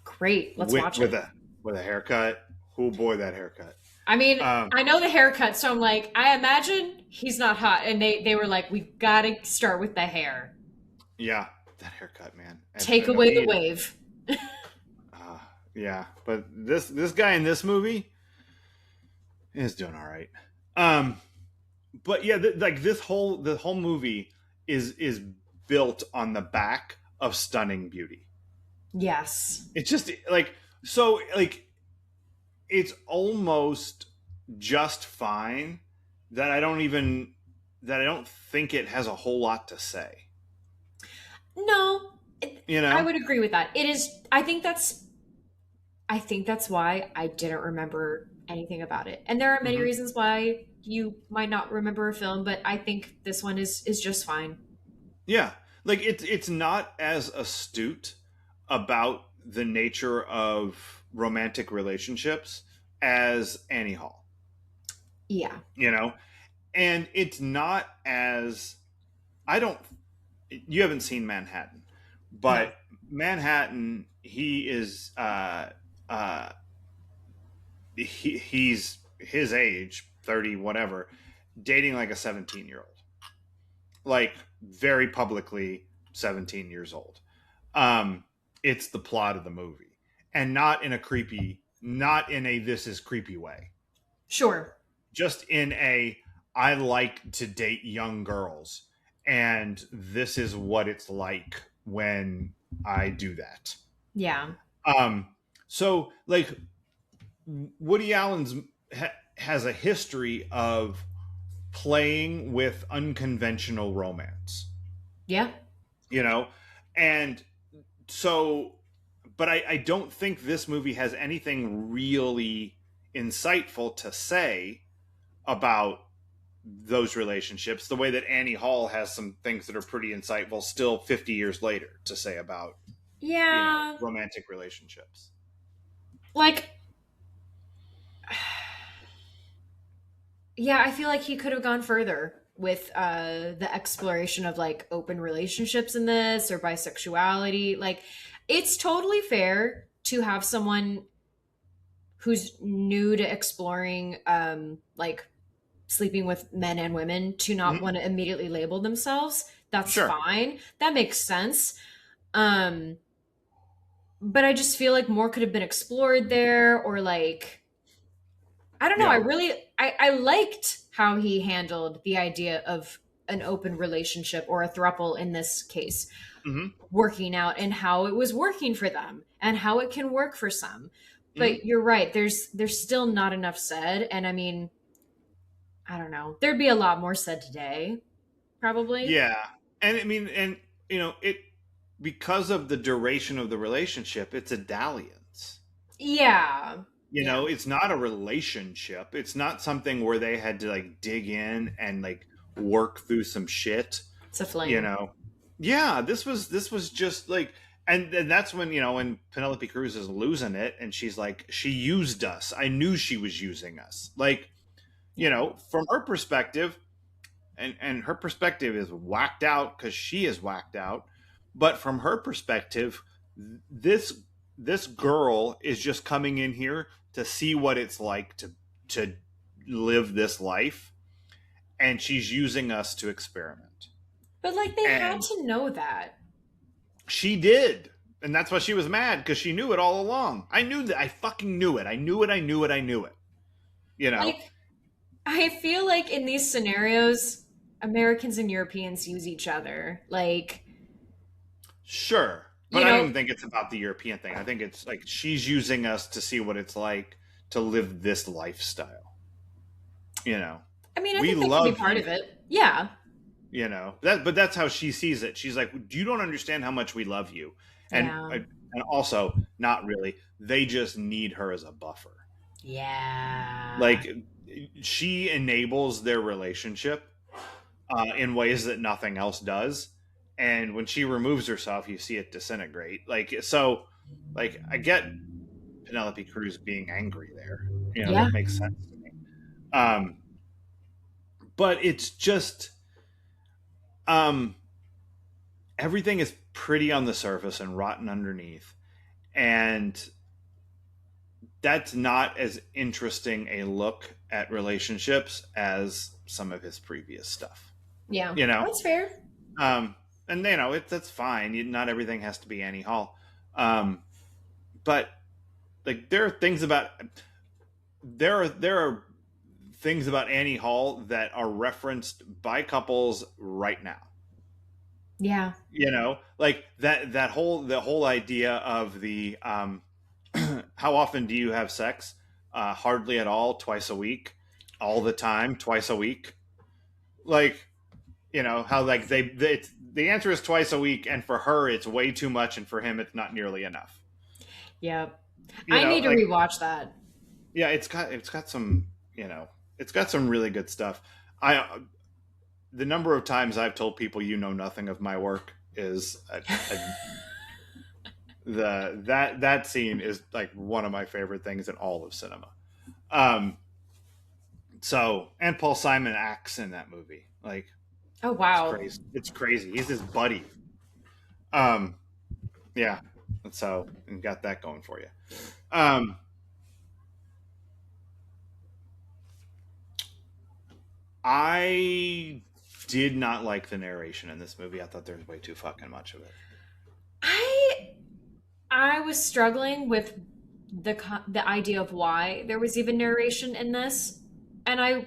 Speaker 2: Great. Let's
Speaker 1: With
Speaker 2: watch
Speaker 1: with
Speaker 2: it.
Speaker 1: a haircut. Oh boy, that haircut.
Speaker 2: I mean,
Speaker 1: Um,
Speaker 2: I know the haircut, so I'm like, I imagine he's not hot. And they were like, we gotta start with the hair.
Speaker 1: yeah, that haircut, man.
Speaker 2: Take
Speaker 1: No,
Speaker 2: away
Speaker 1: he
Speaker 2: the
Speaker 1: is.
Speaker 2: wave.
Speaker 1: Uh, yeah, but this guy in this movie is doing all right. Um, but yeah, like the whole movie is built on the back of stunning beauty.
Speaker 2: Yes.
Speaker 1: It's just like so like it's almost just fine that I don't think it has a whole lot to say.
Speaker 2: No,
Speaker 1: You
Speaker 2: I
Speaker 1: know?
Speaker 2: would agree with that. It is, I think that's why I didn't remember anything about it. And there are many
Speaker 1: Hmm.
Speaker 2: reasons why you might not remember a film, but I think this one is just fine.
Speaker 1: Yeah, like it's not as astute about the nature of romantic relationships as Annie Hall.
Speaker 2: Yeah.
Speaker 1: You know, and it's not as I don't. You haven't seen Manhattan,
Speaker 2: No.
Speaker 1: but Manhattan, he is uh, he's his age, 30 whatever, dating like a 17-year-old, like very publicly 17 years old. um it's the plot of the movie, and not in a this is creepy way,
Speaker 2: Sure.
Speaker 1: just in a I like to date young girls, and this is what it's like when I do that.
Speaker 2: Yeah.
Speaker 1: um so like Woody Allen's has a history of playing with unconventional romance,
Speaker 2: Yeah.
Speaker 1: you know? And so, but I don't think this movie has anything really insightful to say about those relationships, the way that Annie Hall has some things that are pretty insightful still 50 years later to say about,
Speaker 2: Yeah.
Speaker 1: romantic relationships.
Speaker 2: Like, yeah, I feel like he could have gone further with the exploration of like open relationships in this or bisexuality. Like, it's totally fair to have someone who's new to exploring like sleeping with men and women to not
Speaker 1: Mhm.
Speaker 2: want to immediately label themselves. That's
Speaker 1: Sure.
Speaker 2: fine. That makes sense. Um but I just feel like more could have been explored there, or like I don't know. I
Speaker 1: Yeah.
Speaker 2: really I liked how he handled the idea of an open relationship or a throuple in this case
Speaker 1: Hmm.
Speaker 2: working out and how it was working for them and how it can work for some.
Speaker 1: Hmm.
Speaker 2: But you're right. There's still not enough said, and I mean, I don't know. There'd be a lot more said today, probably.
Speaker 1: Yeah. And I mean, and it because of the duration of the relationship, it's a dalliance.
Speaker 2: Yeah. Yeah.
Speaker 1: It's not a relationship. It's not something where they had to like dig in and like work through some shit.
Speaker 2: It's a
Speaker 1: you
Speaker 2: fling.
Speaker 1: know yeah, this was just like, and that's when when Penelope Cruz is losing it, and she's like, she used us. I knew she was using us. Like,
Speaker 2: Yeah.
Speaker 1: from her perspective, and her perspective is whacked out because she is whacked out. But from her perspective, this this girl is just coming in here to see what it's like to live this life, and she's using us to experiment.
Speaker 2: But like they had
Speaker 1: And
Speaker 2: to know that.
Speaker 1: she did. And that's why she was mad, because she knew it all along. I knew that. I fucking knew it. I knew it. I knew it. I knew it. You know?
Speaker 2: Like I feel like in these scenarios, Americans and Europeans use each other. Like,
Speaker 1: Sure.
Speaker 2: you
Speaker 1: But I don't
Speaker 2: know,
Speaker 1: even think it's about the European thing. I think it's like she's using us to see what it's like to live this lifestyle. You know?
Speaker 2: I mean, I
Speaker 1: We
Speaker 2: think that can be
Speaker 1: love
Speaker 2: part of
Speaker 1: you.
Speaker 2: it. Yeah.
Speaker 1: But that's how she sees it. She's like, you don't understand how much we love you.
Speaker 2: Yeah.
Speaker 1: And also, not really. They just need her as a buffer.
Speaker 2: Yeah.
Speaker 1: Like, she enables their relationship in ways that nothing else does. And when she removes herself, you see it disintegrate. Like, I get Penelope Cruz being angry there.
Speaker 2: Yeah.
Speaker 1: That makes sense to me. Um, but it's just um, everything is pretty on the surface and rotten underneath, and that's not as interesting a look at relationships as some of his previous stuff.
Speaker 2: Yeah.
Speaker 1: You know,
Speaker 2: That's fair.
Speaker 1: um, and that's fine. Not everything has to be Annie Hall, but like there are things about Annie Hall that are referenced by couples right now.
Speaker 2: Yeah.
Speaker 1: Like the whole idea of the how often do you have sex? Hardly at all, twice a week, all the time, twice a week. Like, how like the answer is twice a week, and for her it's way too much, and for him it's not nearly enough.
Speaker 2: Yeah. I need to
Speaker 1: Like,
Speaker 2: rewatch that.
Speaker 1: yeah, it's got some it's got some really good stuff. I The number of times I've told people you know nothing of my work is that scene is like one of my favorite things in all of cinema. Um, and Paul Simon acts in that movie. Like,
Speaker 2: Oh
Speaker 1: it's
Speaker 2: wow.
Speaker 1: crazy. It's crazy. He's his buddy. Um, yeah. And got that going for you. Um, I did not like the narration in this movie. I thought there was way too fucking much of it.
Speaker 2: I I was struggling with the idea of why there was even narration in this, and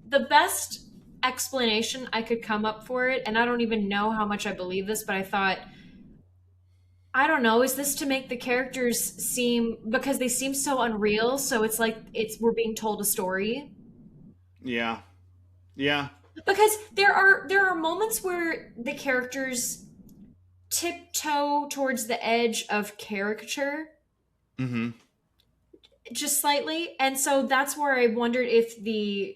Speaker 2: the best explanation I could come up for it, and I don't even know how much I believe this, but I thought, I don't know, is this to make the characters seem, because they seem so unreal, so it's like we're being told a story?
Speaker 1: Yeah. Yeah.
Speaker 2: Because there are moments where the characters tiptoe towards the edge of caricature
Speaker 1: Mm-hmm.
Speaker 2: just slightly, and so that's where I wondered if the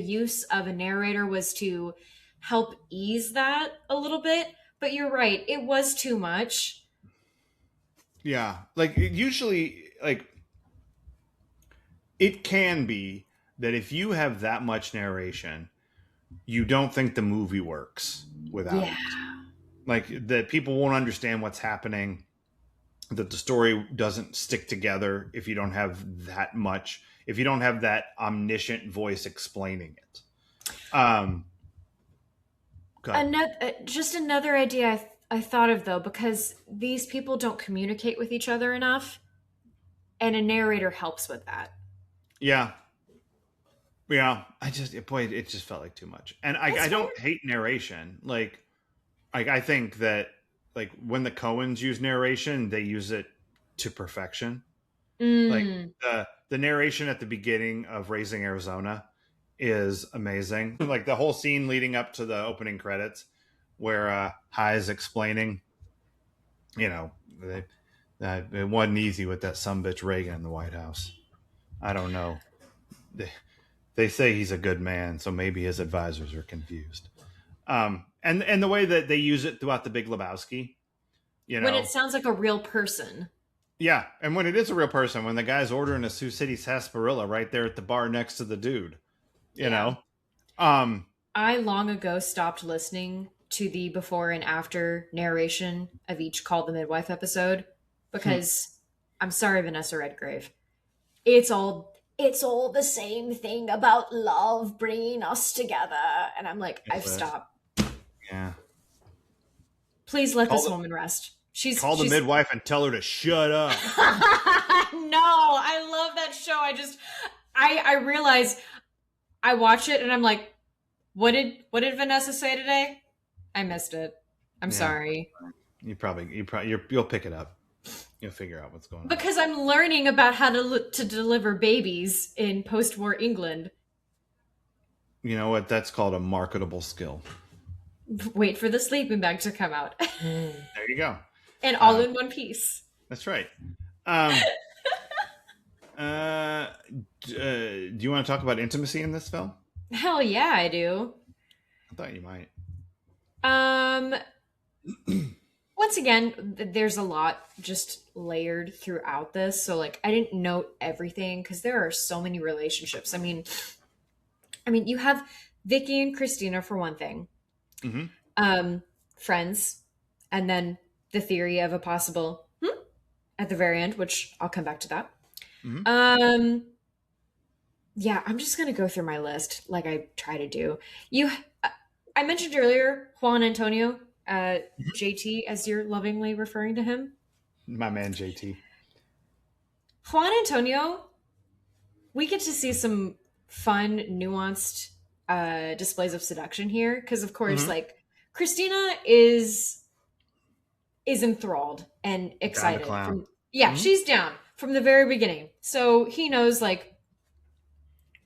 Speaker 2: use of a narrator was to help ease that a little bit. But you're right, it was too much.
Speaker 1: Yeah. Like, usually, like, it can be that if you have that much narration, you don't think the movie works without
Speaker 2: Yeah.
Speaker 1: it. Like, that people won't understand what's happening, that the story doesn't stick together if you don't have that much, if you don't have that omniscient voice explaining it. Um, Good.
Speaker 2: Just another idea I thought of, though, because these people don't communicate with each other enough, and a narrator helps with that.
Speaker 1: Yeah. Yeah, it just felt like too much. And
Speaker 2: That's
Speaker 1: I
Speaker 2: fair.
Speaker 1: don't hate narration. Like I think that like when the Coens use narration, they use it to perfection. Like
Speaker 2: Mm.
Speaker 1: the narration at the beginning of Raising Arizona is amazing. Like the whole scene leading up to the opening credits, where High is explaining, you know, they, it wasn't easy with that sumbitch Reagan in the White House. I don't know. They say he's a good man, so maybe his advisors are confused. And the way that they use it throughout the Big Lebowski, you
Speaker 2: When it
Speaker 1: know,
Speaker 2: sounds like a real person.
Speaker 1: yeah, and when it is a real person, when the guy's ordering a Sioux City sarsaparilla right there at the bar next to the dude, you
Speaker 2: Yeah.
Speaker 1: know, um,
Speaker 2: I long ago stopped listening to the before and after narration of each Call the Midwife episode because I'm sorry, Vanessa Redgrave. It's all the same thing about love bringing us together. And I'm like, I've
Speaker 1: it's
Speaker 2: stopped.
Speaker 1: yeah.
Speaker 2: Please let
Speaker 1: Call
Speaker 2: this
Speaker 1: the
Speaker 2: woman rest. She's
Speaker 1: call the
Speaker 2: she's
Speaker 1: midwife and tell her to shut up.
Speaker 2: No, I love that show. I realize I watch it and I'm like, what did Vanessa say today? I missed it. I'm
Speaker 1: Yeah,
Speaker 2: sorry.
Speaker 1: you'll pick it up. You'll figure out what's going on.
Speaker 2: Because I'm learning about how to deliver babies in post-war England.
Speaker 1: You know what? That's called a marketable skill.
Speaker 2: Wait for the sleeping bag to come out.
Speaker 1: There you go.
Speaker 2: And all
Speaker 1: Uh,
Speaker 2: in one piece.
Speaker 1: that's right. Um, do you want to talk about intimacy in this film?
Speaker 2: Hell yeah, I do.
Speaker 1: I thought you might.
Speaker 2: Um Once again, there's a lot just layered throughout this. So like I didn't note everything because there are so many relationships. I mean you have Vicky and Chrstina for one thing.
Speaker 1: Mm-hmm.
Speaker 2: Friends, and then the theory of a possible at the very end, which I'll come back to that.
Speaker 1: Mm-hmm.
Speaker 2: Um, yeah, I'm just gonna go through my list like I try to do. You, I mentioned earlier Juan Antonio, JT, as you're lovingly referring to him.
Speaker 1: My man JT.
Speaker 2: Juan Antonio, we get to see some fun, nuanced displays of seduction here, because of course,
Speaker 1: Mm-hmm.
Speaker 2: like Christina is enthralled and
Speaker 1: Down to
Speaker 2: excited
Speaker 1: clown.
Speaker 2: from yeah,
Speaker 1: Mm-hmm.
Speaker 2: she's down from the very beginning. So he knows like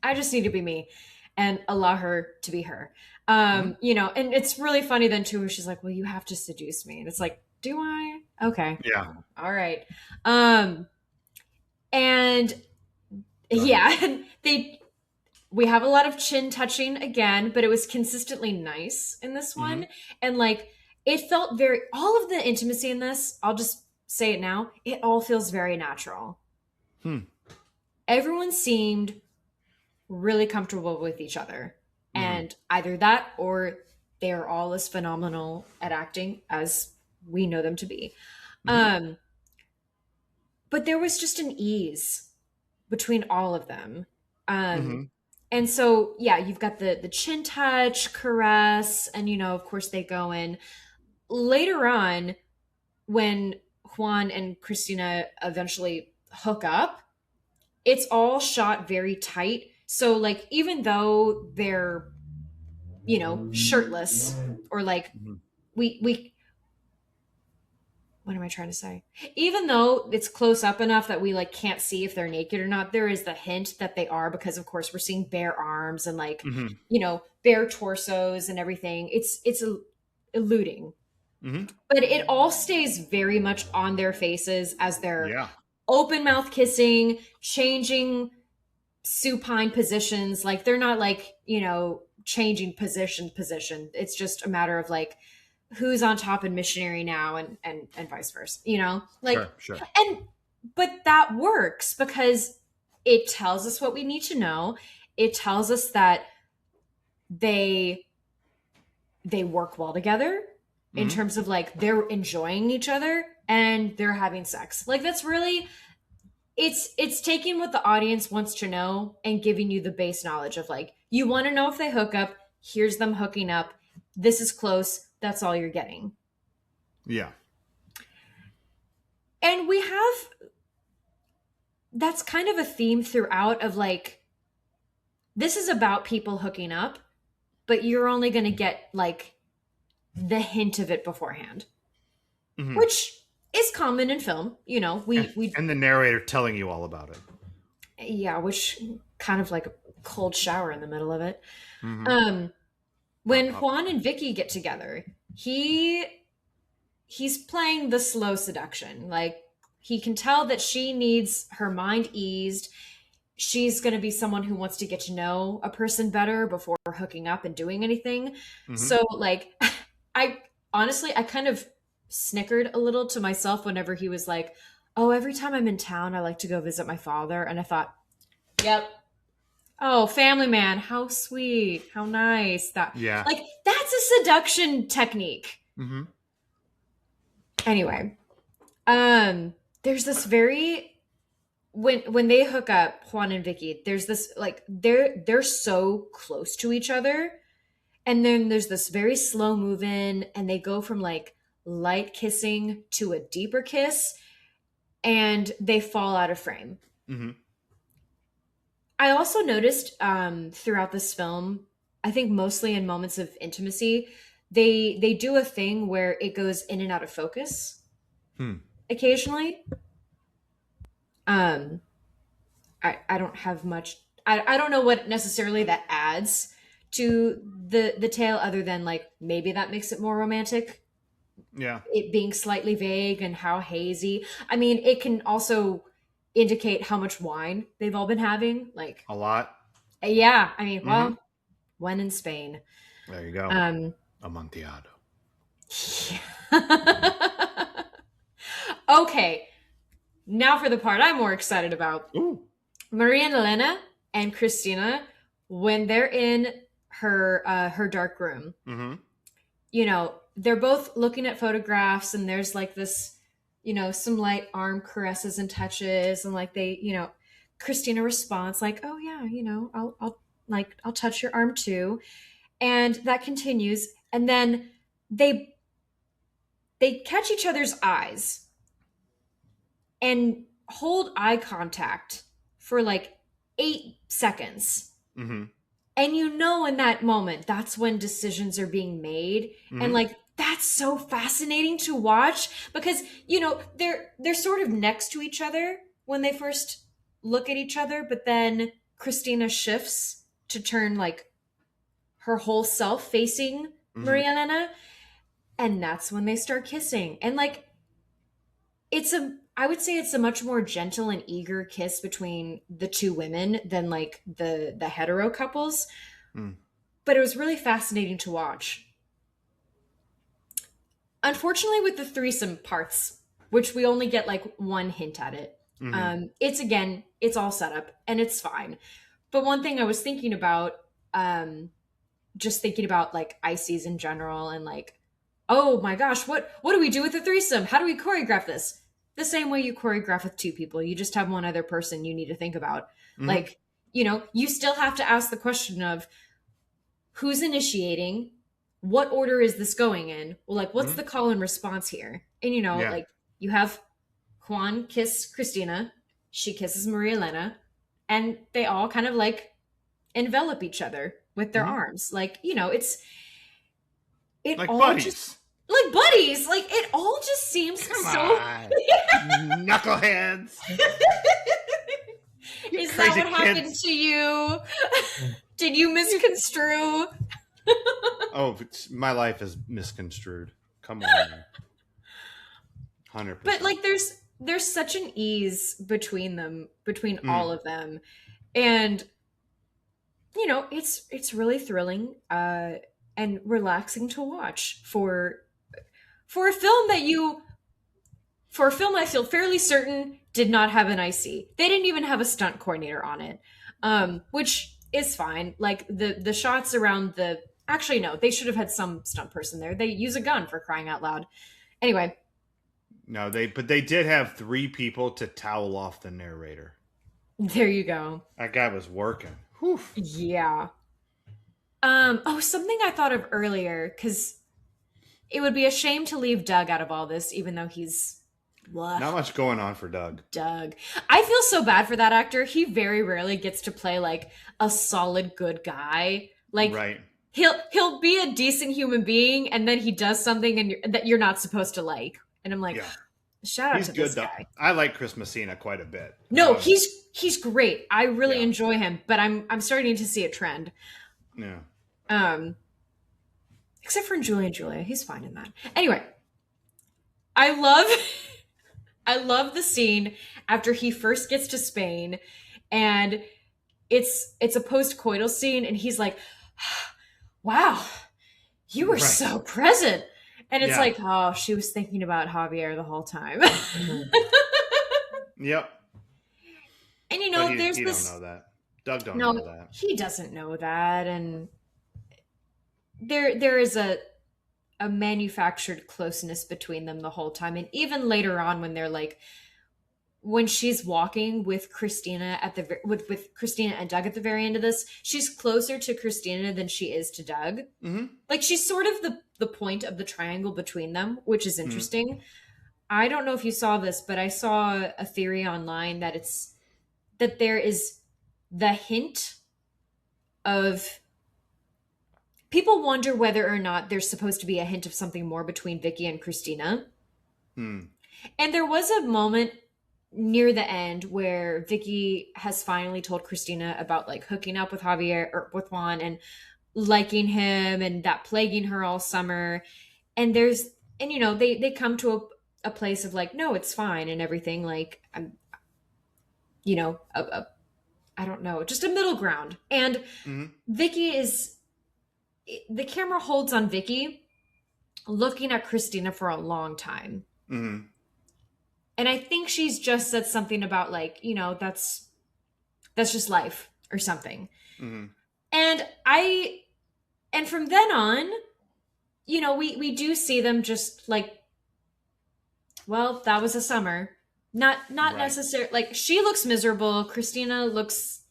Speaker 2: I just need to be me and allow her to be her.
Speaker 1: Mm-hmm.
Speaker 2: And it's really funny then too, where she's like, well, you have to seduce me. And it's like, do I? Okay.
Speaker 1: Yeah.
Speaker 2: All right. Um, and
Speaker 1: Go ahead.
Speaker 2: yeah, we have a lot of chin touching again, but it was consistently nice in this
Speaker 1: Mm-hmm.
Speaker 2: one. And like it felt very all of the intimacy in this, I'll just say it now, it all feels very natural.
Speaker 1: Hmm.
Speaker 2: Everyone seemed really comfortable with each other.
Speaker 1: Mm-hmm.
Speaker 2: And either that or they're all as phenomenal at acting as we know them to be.
Speaker 1: Mm-hmm.
Speaker 2: Um, but there was just an ease between all of them. Um,
Speaker 1: Mm-hmm.
Speaker 2: and so yeah, you've got the chin touch, caress, and of course they go in later on when Juan and Christina eventually hook up. It's all shot very tight. So like even though they're shirtless or like
Speaker 1: Mm-hmm.
Speaker 2: we what am I trying to say? Even though it's close up enough that we like can't see if they're naked or not, there is the hint that they are because of course we're seeing bare arms and like,
Speaker 1: Mm-hmm.
Speaker 2: bare torsos and everything. It's eluding.
Speaker 1: Mm-hmm.
Speaker 2: But it all stays very much on their faces as they're
Speaker 1: Yeah.
Speaker 2: open mouth kissing, changing supine positions. Like they're not like, changing position. It's just a matter of like who's on top and missionary now and vice versa, like
Speaker 1: Sure. Sure.
Speaker 2: and but that works because it tells us what we need to know. It tells us that they work well together in
Speaker 1: Mm-hmm.
Speaker 2: terms of like they're enjoying each other and they're having sex. Like that's really it's taking what the audience wants to know and giving you the base knowledge of like you want to know if they hook up, here's them hooking up. This is close. That's all you're getting.
Speaker 1: Yeah.
Speaker 2: And we have that's kind of a theme throughout of like this is about people hooking up, but you're only going to get like the hint of it beforehand,
Speaker 1: Mm-hmm.
Speaker 2: which is common in film. You know, we
Speaker 1: And the narrator telling you all about it.
Speaker 2: yeah, which kind of like a cold shower in the middle of it.
Speaker 1: Mm-hmm.
Speaker 2: Um,
Speaker 1: Hot
Speaker 2: when
Speaker 1: pop.
Speaker 2: Juan and Vicky get together, he's playing the slow seduction. Like he can tell that she needs her mind eased. She's going to be someone who wants to get to know a person better before hooking up and doing anything.
Speaker 1: Mm-hmm.
Speaker 2: So like I honestly I kind of snickered a little to myself whenever he was like, "Oh, every time I'm in town, I like to go visit my father." And I thought, "Yep. Oh, family man, how sweet. How nice." That
Speaker 1: Yeah.
Speaker 2: like that's a seduction technique.
Speaker 1: Mm-hmm.
Speaker 2: Anyway, there's this very when they hook up, Juan and Vicky, there's this like they're so close to each other, and then there's this very slow move in, and they go from like light kissing to a deeper kiss, and they fall out of frame.
Speaker 1: Mm-hmm.
Speaker 2: I also noticed throughout this film, I think mostly in moments of intimacy, they do a thing where it goes in and out of focus
Speaker 1: Hmm.
Speaker 2: occasionally. Um, I don't have much. I don't know what necessarily that adds to the tale, other than like maybe that makes it more romantic.
Speaker 1: Yeah.
Speaker 2: It being slightly vague and how hazy. I mean, it can also indicate how much wine they've all been having. Like,
Speaker 1: A lot.
Speaker 2: yeah, I mean,
Speaker 1: Mm-hmm.
Speaker 2: well, when in Spain.
Speaker 1: There you go.
Speaker 2: Um,
Speaker 1: Amontillado.
Speaker 2: okay, now for the part I'm more excited about.
Speaker 1: Ooh.
Speaker 2: Maria and Elena and Chrstina, when they're in her dark room,
Speaker 1: Mm-hmm.
Speaker 2: you know, they're both looking at photographs, and there's like this, you know, some light arm caresses and touches, and like they, you know, Chrstina responds like, "Oh yeah, you know, I'll touch your arm too," and that continues, and then they they catch each other's eyes and hold eye contact for like 8 seconds.
Speaker 1: Mm-hmm.
Speaker 2: And you know, in that moment, that's when decisions are being made. And
Speaker 1: Mm-hmm.
Speaker 2: like, that's so fascinating to watch because, you know, they're sort of next to each other when they first look at each other, but then Chrstina shifts to turn like her whole self facing
Speaker 1: Mm-hmm.
Speaker 2: Maria Elena. And that's when they start kissing. And like, I would say it's a much more gentle and eager kiss between the two women than like the hetero couples,
Speaker 1: Mm.
Speaker 2: but it was really fascinating to watch. Unfortunately, with the threesome parts, which we only get like one hint at it,
Speaker 1: Mm-hmm.
Speaker 2: it's again, it's all set up and it's fine. But one thing I was thinking about, just thinking about like ices in general, and like, oh my gosh, what do we do with the threesome? How do we choreograph this? The same way you choreograph with two people, you just have one other person you need to think about.
Speaker 1: Mm-hmm.
Speaker 2: Like, you know, you still have to ask the question of who's initiating, what order is this going in? Well, like, what's
Speaker 1: Mm-hmm.
Speaker 2: the call and response here? And you know,
Speaker 1: Yeah.
Speaker 2: like, you have Juan kiss Chrstina, she kisses Maria Elena, and they all kind of like envelop each other with their
Speaker 1: Mm-hmm.
Speaker 2: arms. Like, you know, it
Speaker 1: Like
Speaker 2: all just
Speaker 1: buddies.
Speaker 2: like buddies. Like it all just seems
Speaker 1: Come
Speaker 2: so.
Speaker 1: on. Knuckleheads. You
Speaker 2: Is that
Speaker 1: crazy
Speaker 2: what happened
Speaker 1: kids.
Speaker 2: to you? Did you misconstrue?
Speaker 1: Oh, my life is misconstrued. Come on. 100%.
Speaker 2: But like there's such an ease between them, between all of them. And you know, it's really thrilling and relaxing to watch for a film that you for a film I feel fairly certain did not have an IC. They didn't even have a stunt coordinator on it, which is fine. Like the shots around the actually no, they should have had some stunt person there. They use a gun for crying out loud. Anyway,
Speaker 1: No, they did have 3 people to towel off the narrator.
Speaker 2: there you go.
Speaker 1: That guy was working. Whew.
Speaker 2: Yeah. Oh, something I thought of earlier, because it would be a shame to leave Doug out of all this, even though he's Blah.
Speaker 1: Not much going on for Doug.
Speaker 2: Doug. I feel so bad for that actor. He very rarely gets to play like a solid good guy. Like
Speaker 1: Right.
Speaker 2: he'll be a decent human being, and then he does something that you're not supposed to like. And I'm like,
Speaker 1: Yeah.
Speaker 2: shout out
Speaker 1: He's
Speaker 2: to
Speaker 1: good
Speaker 2: this
Speaker 1: though.
Speaker 2: guy.
Speaker 1: I like Chris Messina quite a bit.
Speaker 2: No, he's great. I really
Speaker 1: Yeah.
Speaker 2: enjoy him, but I'm starting to see a trend.
Speaker 1: Yeah.
Speaker 2: Um, except for Julia, he's fine in that. Anyway, I love I love the scene after he first gets to Spain, and it's a post-coital scene, and he's like, "Wow, you were
Speaker 1: Right.
Speaker 2: so present." And it's
Speaker 1: Yeah.
Speaker 2: like, oh, she was thinking about Javier the whole time.
Speaker 1: Yep.
Speaker 2: And you
Speaker 1: But
Speaker 2: know, there's
Speaker 1: he don't
Speaker 2: this
Speaker 1: know that. Doug don't know
Speaker 2: no,
Speaker 1: that.
Speaker 2: he doesn't know that, and there is a manufactured closeness between them the whole time. And even later on when they're like when she's walking with Chrstina with Chrstina and Doug at the very end of this, she's closer to Chrstina than she is to Doug.
Speaker 1: Mm-hmm.
Speaker 2: Like she's sort of the point of the triangle between them, which is
Speaker 1: Mm-hmm.
Speaker 2: interesting. I don't know if you saw this, but I saw a theory online that there is the hint of people wonder whether or not there's supposed to be a hint of something more between Vicky and Chrstina.
Speaker 1: Hmm.
Speaker 2: And there was a moment near the end where Vicky has finally told Chrstina about like hooking up with Javier or with Juan and liking him and that plaguing her all summer. And you know, they come to a place of like, no, it's fine and everything. Like, I'm, you know, I don't know, just a middle ground. And
Speaker 1: Mm-hmm.
Speaker 2: Vicky is, the camera holds on Vicky looking at Chrstina for a long time.
Speaker 1: Mm-hmm.
Speaker 2: And I think she's just said something about like, you know, that's just life or something.
Speaker 1: Mm-hmm.
Speaker 2: And from then on, you know, we do see them just like, well, that was a summer. Not
Speaker 1: Right.
Speaker 2: necessarily like she looks miserable. Chrstina looks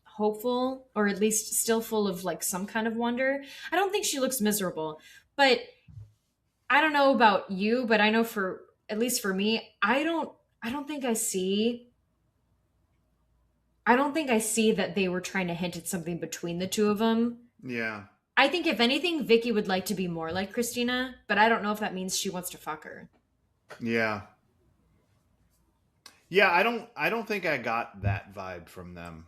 Speaker 2: hopeful, or at least still full of like some kind of wonder. I don't think she looks miserable, but I don't know about you, but I know for at least for me, I don't think I see that they were trying to hint at something between the two of them.
Speaker 1: Yeah.
Speaker 2: I think if anything, Vicky would like to be more like Chrstina, but I don't know if that means she wants to fuck her.
Speaker 1: Yeah. Yeah, I don't think I got that vibe from them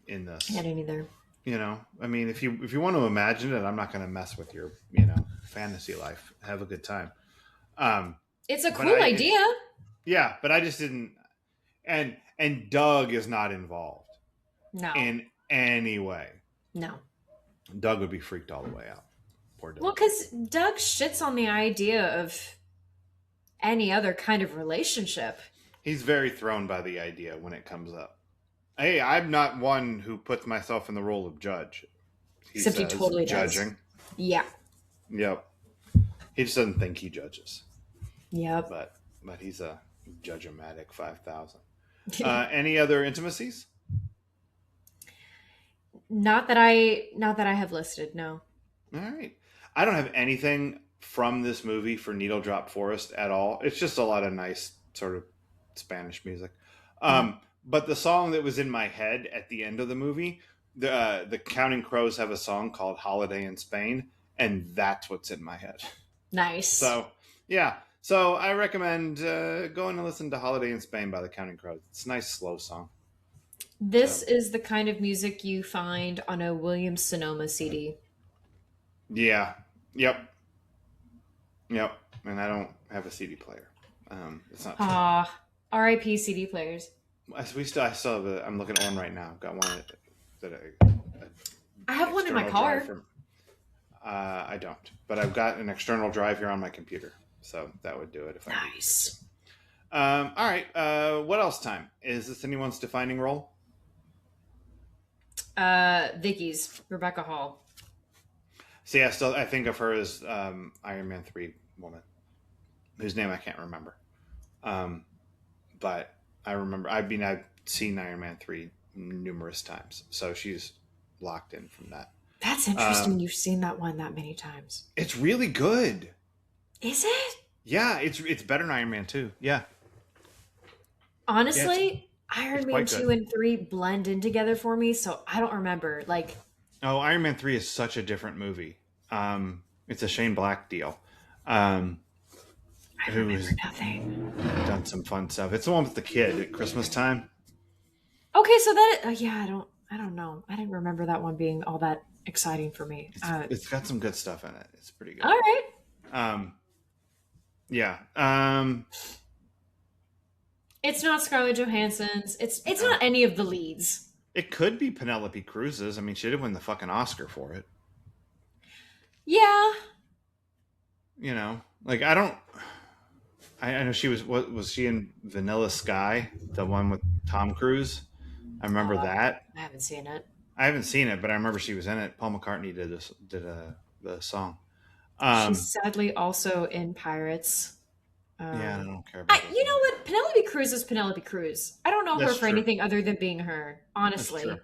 Speaker 1: in this.
Speaker 2: I didn't either.
Speaker 1: You know, I mean, if you want to imagine it, I'm not going to mess with your, fantasy life. Have a good time.
Speaker 2: It's a
Speaker 1: But
Speaker 2: cool idea.
Speaker 1: Yeah, but I just didn't. And Doug is not involved
Speaker 2: No.
Speaker 1: in any way.
Speaker 2: No.
Speaker 1: Doug would be freaked all the way out. Poor Doug.
Speaker 2: Well, because Doug shits on the idea of any other kind of relationship.
Speaker 1: He's very thrown by the idea when it comes up. Hey, I'm not one who puts myself in the role of judge.
Speaker 2: Except he totally does.
Speaker 1: Judging.
Speaker 2: Yeah.
Speaker 1: Yep. He just doesn't think he judges.
Speaker 2: Yep.
Speaker 1: But he's a judge-o-matic 5,000. Any other intimacies?
Speaker 2: Not that I have listed, no.
Speaker 1: All right. I don't have anything from this movie for Needle Drop Forest at all. It's just a lot of nice sort of Spanish music. But the song that was in my head at the end of the movie, the Counting Crows have a song called Holiday in Spain, and that's what's in my head.
Speaker 2: Nice.
Speaker 1: So, yeah. So I recommend going and listen to Holiday in Spain by the Counting Crows. It's a nice, slow song.
Speaker 2: This is the kind of music you find on a Williams Sonoma CD.
Speaker 1: Yeah. Yep. And I don't have a CD player. It's not.
Speaker 2: R.I.P. CD players.
Speaker 1: I still have I'm looking at one right now. I've got one
Speaker 2: I have one in my car.
Speaker 1: I don't, but I've got an external drive here on my computer, so that would do it. If
Speaker 2: Nice.
Speaker 1: All right. What else time? Is this anyone's defining role?
Speaker 2: Vicky's Rebecca Hall.
Speaker 1: See, I think of her as Iron Man 3 woman, whose name I can't remember. But I remember. I've seen Iron Man 3 numerous times, so she's locked in from that.
Speaker 2: That's interesting. You've seen that one that many times.
Speaker 1: It's really good.
Speaker 2: Is it?
Speaker 1: Yeah, it's better than Iron Man 2. Yeah. Yeah,
Speaker 2: Honestly,
Speaker 1: it's
Speaker 2: Iron Man
Speaker 1: quite
Speaker 2: 2
Speaker 1: good.
Speaker 2: and 3 blend in together for me, so I don't remember. Like,
Speaker 1: Oh, Iron Man 3 is such a different movie. It's a Shane Black deal. Um,
Speaker 2: I
Speaker 1: who
Speaker 2: remember
Speaker 1: has
Speaker 2: nothing.
Speaker 1: done some fun stuff. It's the one with the kid at Christmas time.
Speaker 2: Okay, so that yeah, I don't know. I didn't remember that one being all that exciting for me.
Speaker 1: It's got some good stuff in it. It's pretty
Speaker 2: All
Speaker 1: good.
Speaker 2: right.
Speaker 1: Um, yeah.
Speaker 2: It's not Scarlett Johansson's. It's
Speaker 1: No.
Speaker 2: not any of the leads.
Speaker 1: It could be Penelope Cruz's. I mean, she did win the fucking Oscar for it.
Speaker 2: Yeah.
Speaker 1: You know, like I don't. I know she was. What was she in Vanilla Sky, the one with Tom Cruise? I remember
Speaker 2: Oh,
Speaker 1: that.
Speaker 2: I haven't seen it.
Speaker 1: I haven't seen it, but I remember she was in it. Paul McCartney did this. Did the song.
Speaker 2: She's
Speaker 1: Um,
Speaker 2: sadly also in Pirates.
Speaker 1: yeah, I
Speaker 2: Um,
Speaker 1: don't care about those
Speaker 2: you know
Speaker 1: movies.
Speaker 2: what? Penelope Cruz is Penelope Cruz. I don't know her
Speaker 1: That's
Speaker 2: for
Speaker 1: true.
Speaker 2: anything other than being her,
Speaker 1: That's true.
Speaker 2: honestly.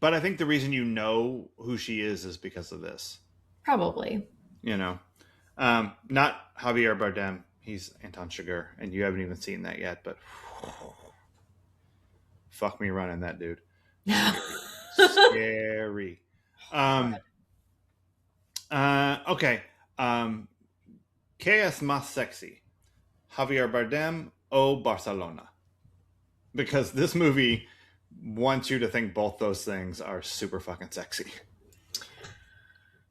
Speaker 1: But I think the reason you know who she is because of this.
Speaker 2: Probably.
Speaker 1: You know, not Javier Bardem. He's Anton Chigurh, and you haven't even seen that yet. But fuck me running that dude. Scary, scary. Um, okay. Um, ¿Qué es más sexy? Javier Bardem o Barcelona? Because this movie wants you to think both those things are super fucking sexy.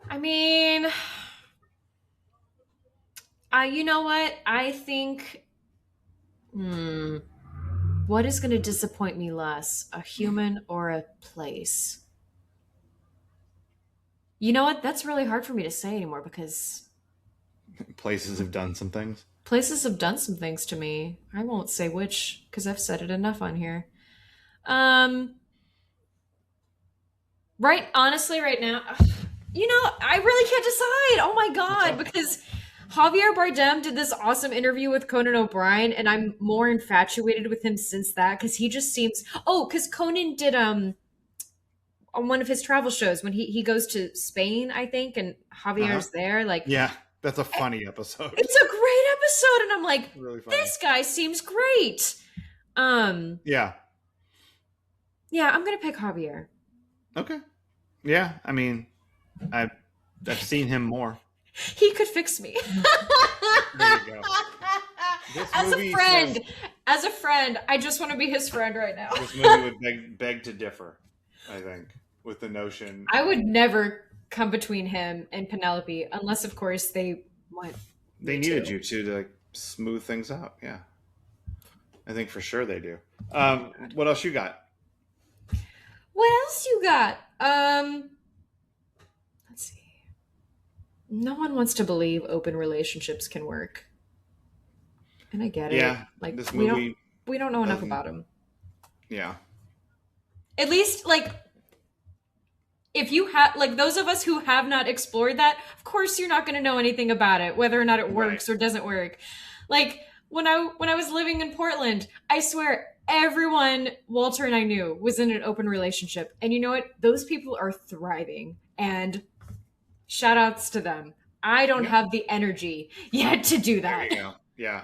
Speaker 2: I mean, you know what? I think. Hmm. What is going to disappoint me less, a human or a place? You know what? That's really hard for me to say anymore because
Speaker 1: Places have done some things.
Speaker 2: places have done some things to me. I won't say which because I've said it enough on here. Um, right, honestly, right now, I really can't decide. Oh my
Speaker 1: It's
Speaker 2: god,
Speaker 1: okay.
Speaker 2: because Javier Bardem did this awesome interview with Conan O'Brien, and I'm more infatuated with him since that because he just seems. Oh, because Conan did on one of his travel shows when he goes to Spain, I think, and
Speaker 1: Uh huh.
Speaker 2: Javier's there. Like,
Speaker 1: Yeah, that's a funny episode.
Speaker 2: it's a great episode, and I'm like,
Speaker 1: Really funny.
Speaker 2: this guy seems great. Um,
Speaker 1: Yeah.
Speaker 2: yeah, I'm gonna pick Javier.
Speaker 1: Okay. Yeah. I mean, I've I've seen him more.
Speaker 2: He could fix me.
Speaker 1: There you go. This
Speaker 2: As a
Speaker 1: movie says
Speaker 2: friend, as a friend, I just want to be his friend right now.
Speaker 1: this movie would beg to differ. I think with the notion
Speaker 2: I would never come between him and Penelope unless, of course, they want
Speaker 1: they
Speaker 2: me
Speaker 1: needed
Speaker 2: to.
Speaker 1: you to like smooth things out. Yeah, I think for sure they do.
Speaker 2: Oh my god.
Speaker 1: What else you got?
Speaker 2: What else you got? Let's see. No one wants to believe open relationships can work. And I get it.
Speaker 1: Yeah,
Speaker 2: Like
Speaker 1: this
Speaker 2: we don't
Speaker 1: movie
Speaker 2: we don't know enough
Speaker 1: doesn't.
Speaker 2: about him.
Speaker 1: Yeah,
Speaker 2: At least like if you have like those of us who have not explored that, of course you're not going to know anything about it, whether or not it
Speaker 1: right.
Speaker 2: works or doesn't work. Like when I was living in Portland, I swear everyone Walter and I knew was in an open relationship. And you know what? Those people are thriving. And shout outs to them. I don't
Speaker 1: Yeah,
Speaker 2: have the energy yet to do
Speaker 1: there
Speaker 2: that.
Speaker 1: you go. Yeah,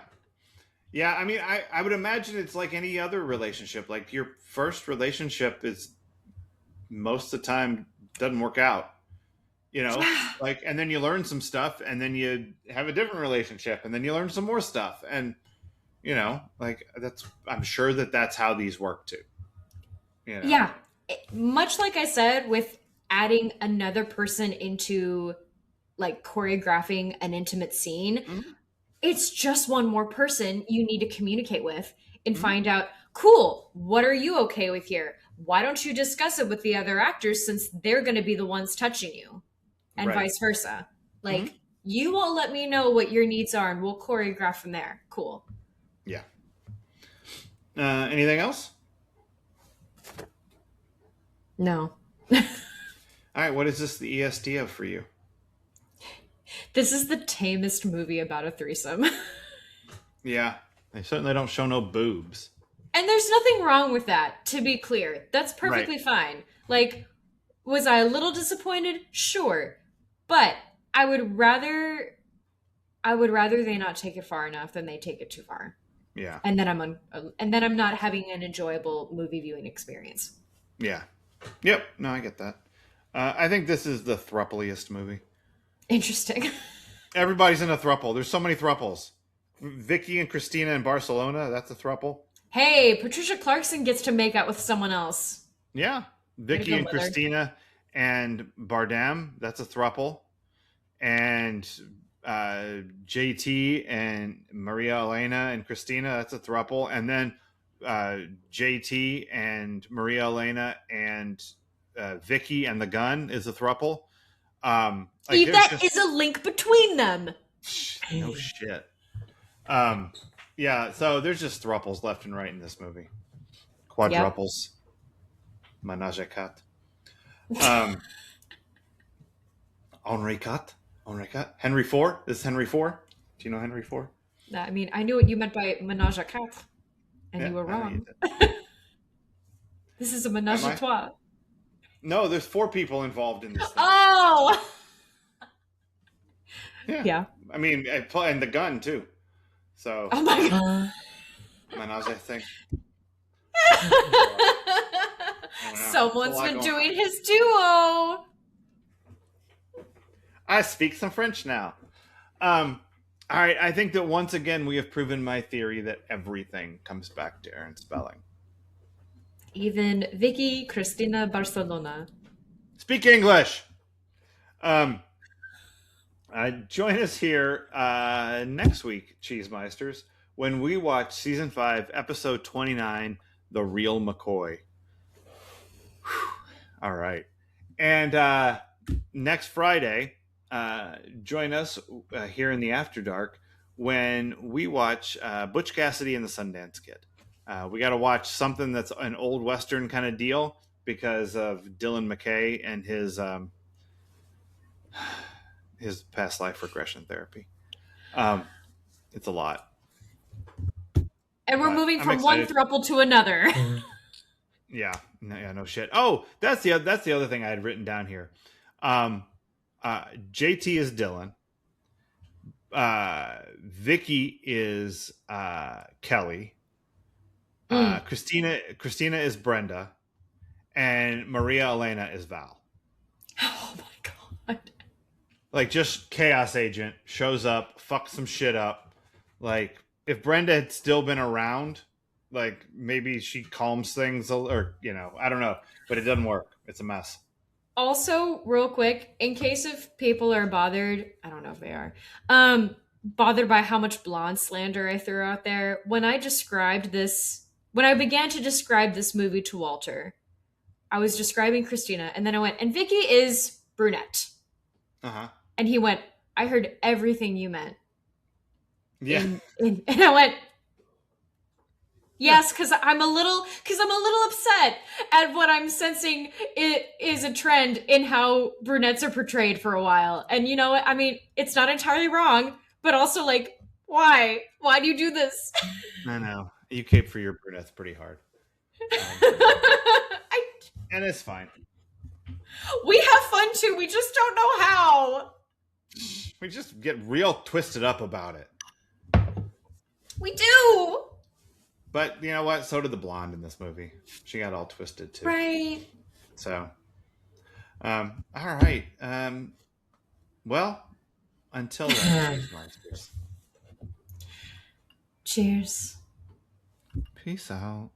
Speaker 1: yeah. I mean, I would imagine it's like any other relationship. Like your first relationship is most of the time doesn't work out. You know,
Speaker 2: Yeah.
Speaker 1: like, and then you learn some stuff, and then you have a different relationship, and then you learn some more stuff, and you know, like that's. I'm sure that that's how these work too. You know,
Speaker 2: Yeah. Much like I said, with adding another person into like choreographing an intimate scene,
Speaker 1: mm-hmm.
Speaker 2: it's just one more person you need to communicate with and
Speaker 1: Mm-hmm.
Speaker 2: find out, cool, what are you okay with here? Why don't you discuss it with the other actors since they're going to be the ones touching you and
Speaker 1: Right.
Speaker 2: vice versa?
Speaker 1: Mm-hmm.
Speaker 2: Like, you all let me know what your needs are and we'll choreograph from there. Cool.
Speaker 1: Yeah. Anything else?
Speaker 2: No.
Speaker 1: All right. What is this the EST of for you?
Speaker 2: This is the tamest movie about a threesome.
Speaker 1: Yeah, they certainly don't show no boobs.
Speaker 2: And there's nothing wrong with that, to be clear. That's
Speaker 1: Right.
Speaker 2: perfectly fine. Like, was I a little disappointed? Sure. But I would rather I would rather they not take it far enough than they take it too far,
Speaker 1: Yeah.
Speaker 2: and then I'm not having an enjoyable movie viewing experience.
Speaker 1: Yeah. Yep. No, I get that. I think this is the thrupliest movie.
Speaker 2: Interesting.
Speaker 1: Everybody's in a thruple. There's so many thruples. Vicky and Chrstina in Barcelona. That's a thruple.
Speaker 2: Hey, Patricia Clarkson gets to make out with someone else.
Speaker 1: Yeah.
Speaker 2: Way to
Speaker 1: Vicky
Speaker 2: go,
Speaker 1: and
Speaker 2: mother.
Speaker 1: Chrstina and Bardem. That's a thruple. And JT and Maria Elena and Chrstina. That's a thruple. And then JT and Maria Elena and Vicky and the gun is a thruple. Like
Speaker 2: Eve,
Speaker 1: there's
Speaker 2: that
Speaker 1: just
Speaker 2: is a link between them.
Speaker 1: no shit. Um, yeah, so there's just thruples left and right in this movie.
Speaker 2: Yep.
Speaker 1: Quadruples, menage a quatre. Um, Henri Quatre, Henri Quatre, Henry Four. This is Henry Four. Do you know Henry Four?
Speaker 2: I mean, I knew what you meant by menage a quatre, and
Speaker 1: Yeah,
Speaker 2: you were
Speaker 1: I know you
Speaker 2: wrong.
Speaker 1: did.
Speaker 2: This is a
Speaker 1: Am
Speaker 2: menage a
Speaker 1: I?
Speaker 2: trois.
Speaker 1: No, there's four people involved in this thing.
Speaker 2: Oh!
Speaker 1: Yeah,
Speaker 2: Yeah.
Speaker 1: I mean, and the gun too. So
Speaker 2: Oh my god.
Speaker 1: menage thing. I don't know. It's a
Speaker 2: Someone's
Speaker 1: lot
Speaker 2: been
Speaker 1: going
Speaker 2: doing
Speaker 1: on.
Speaker 2: his duo.
Speaker 1: I speak some French now. All right, I think that once again we have proven my theory that everything comes back to Aaron Spelling.
Speaker 2: Even Vicky Chrstina Barcelona.
Speaker 1: Speak English. Um, join us here next week, Cheesemeisters, when we watch season 5, episode 29, The Real McCoy. Whew. All right, and next Friday, join us here in the After Dark when we watch Butch Cassidy and the Sundance Kid. We got to watch something that's an old Western kind of deal because of Dylan McKay and his past life regression therapy. It's a lot,
Speaker 2: And we're
Speaker 1: but
Speaker 2: ing
Speaker 1: I'm
Speaker 2: from one
Speaker 1: excited.
Speaker 2: throuple to another.
Speaker 1: Yeah, no shit. Oh, that's the other thing I had written down here. JT is Dylan. Vicky is Kelly.
Speaker 2: Mm.
Speaker 1: Chrstina is Brenda, and Maria Elena is Val.
Speaker 2: Oh my god.
Speaker 1: Like just chaos agent shows up, fucks some shit up. Like if Brenda had still been around, like maybe she calms things, or I don't know, but it doesn't work. It's a mess.
Speaker 2: Also, real quick, in case if people are bothered, I don't know if they are, bothered by how much blonde slander I threw out there, when I began to describe this movie to Walter, I was describing Chrstina, and then I went, and Vicky is brunette.
Speaker 1: Uh huh.
Speaker 2: And he went, I heard everything you meant.
Speaker 1: Yeah.
Speaker 2: And I went, yes, because I'm a little upset at what I'm sensing it is a trend in how brunettes are portrayed for a while. And you know what? I mean, it's not entirely wrong, but also like, why? Why do you do this?
Speaker 1: I know you cape for your brunettes pretty hard,
Speaker 2: I,
Speaker 1: and it's fine.
Speaker 2: we have fun too. We just don't know how.
Speaker 1: We just get real twisted up about it.
Speaker 2: We do.
Speaker 1: But you know what? So did the blonde in this movie. She got all twisted too.
Speaker 2: Right.
Speaker 1: So, all right. Well, until then, cheers, monsters.
Speaker 2: Cheers.
Speaker 1: Peace out.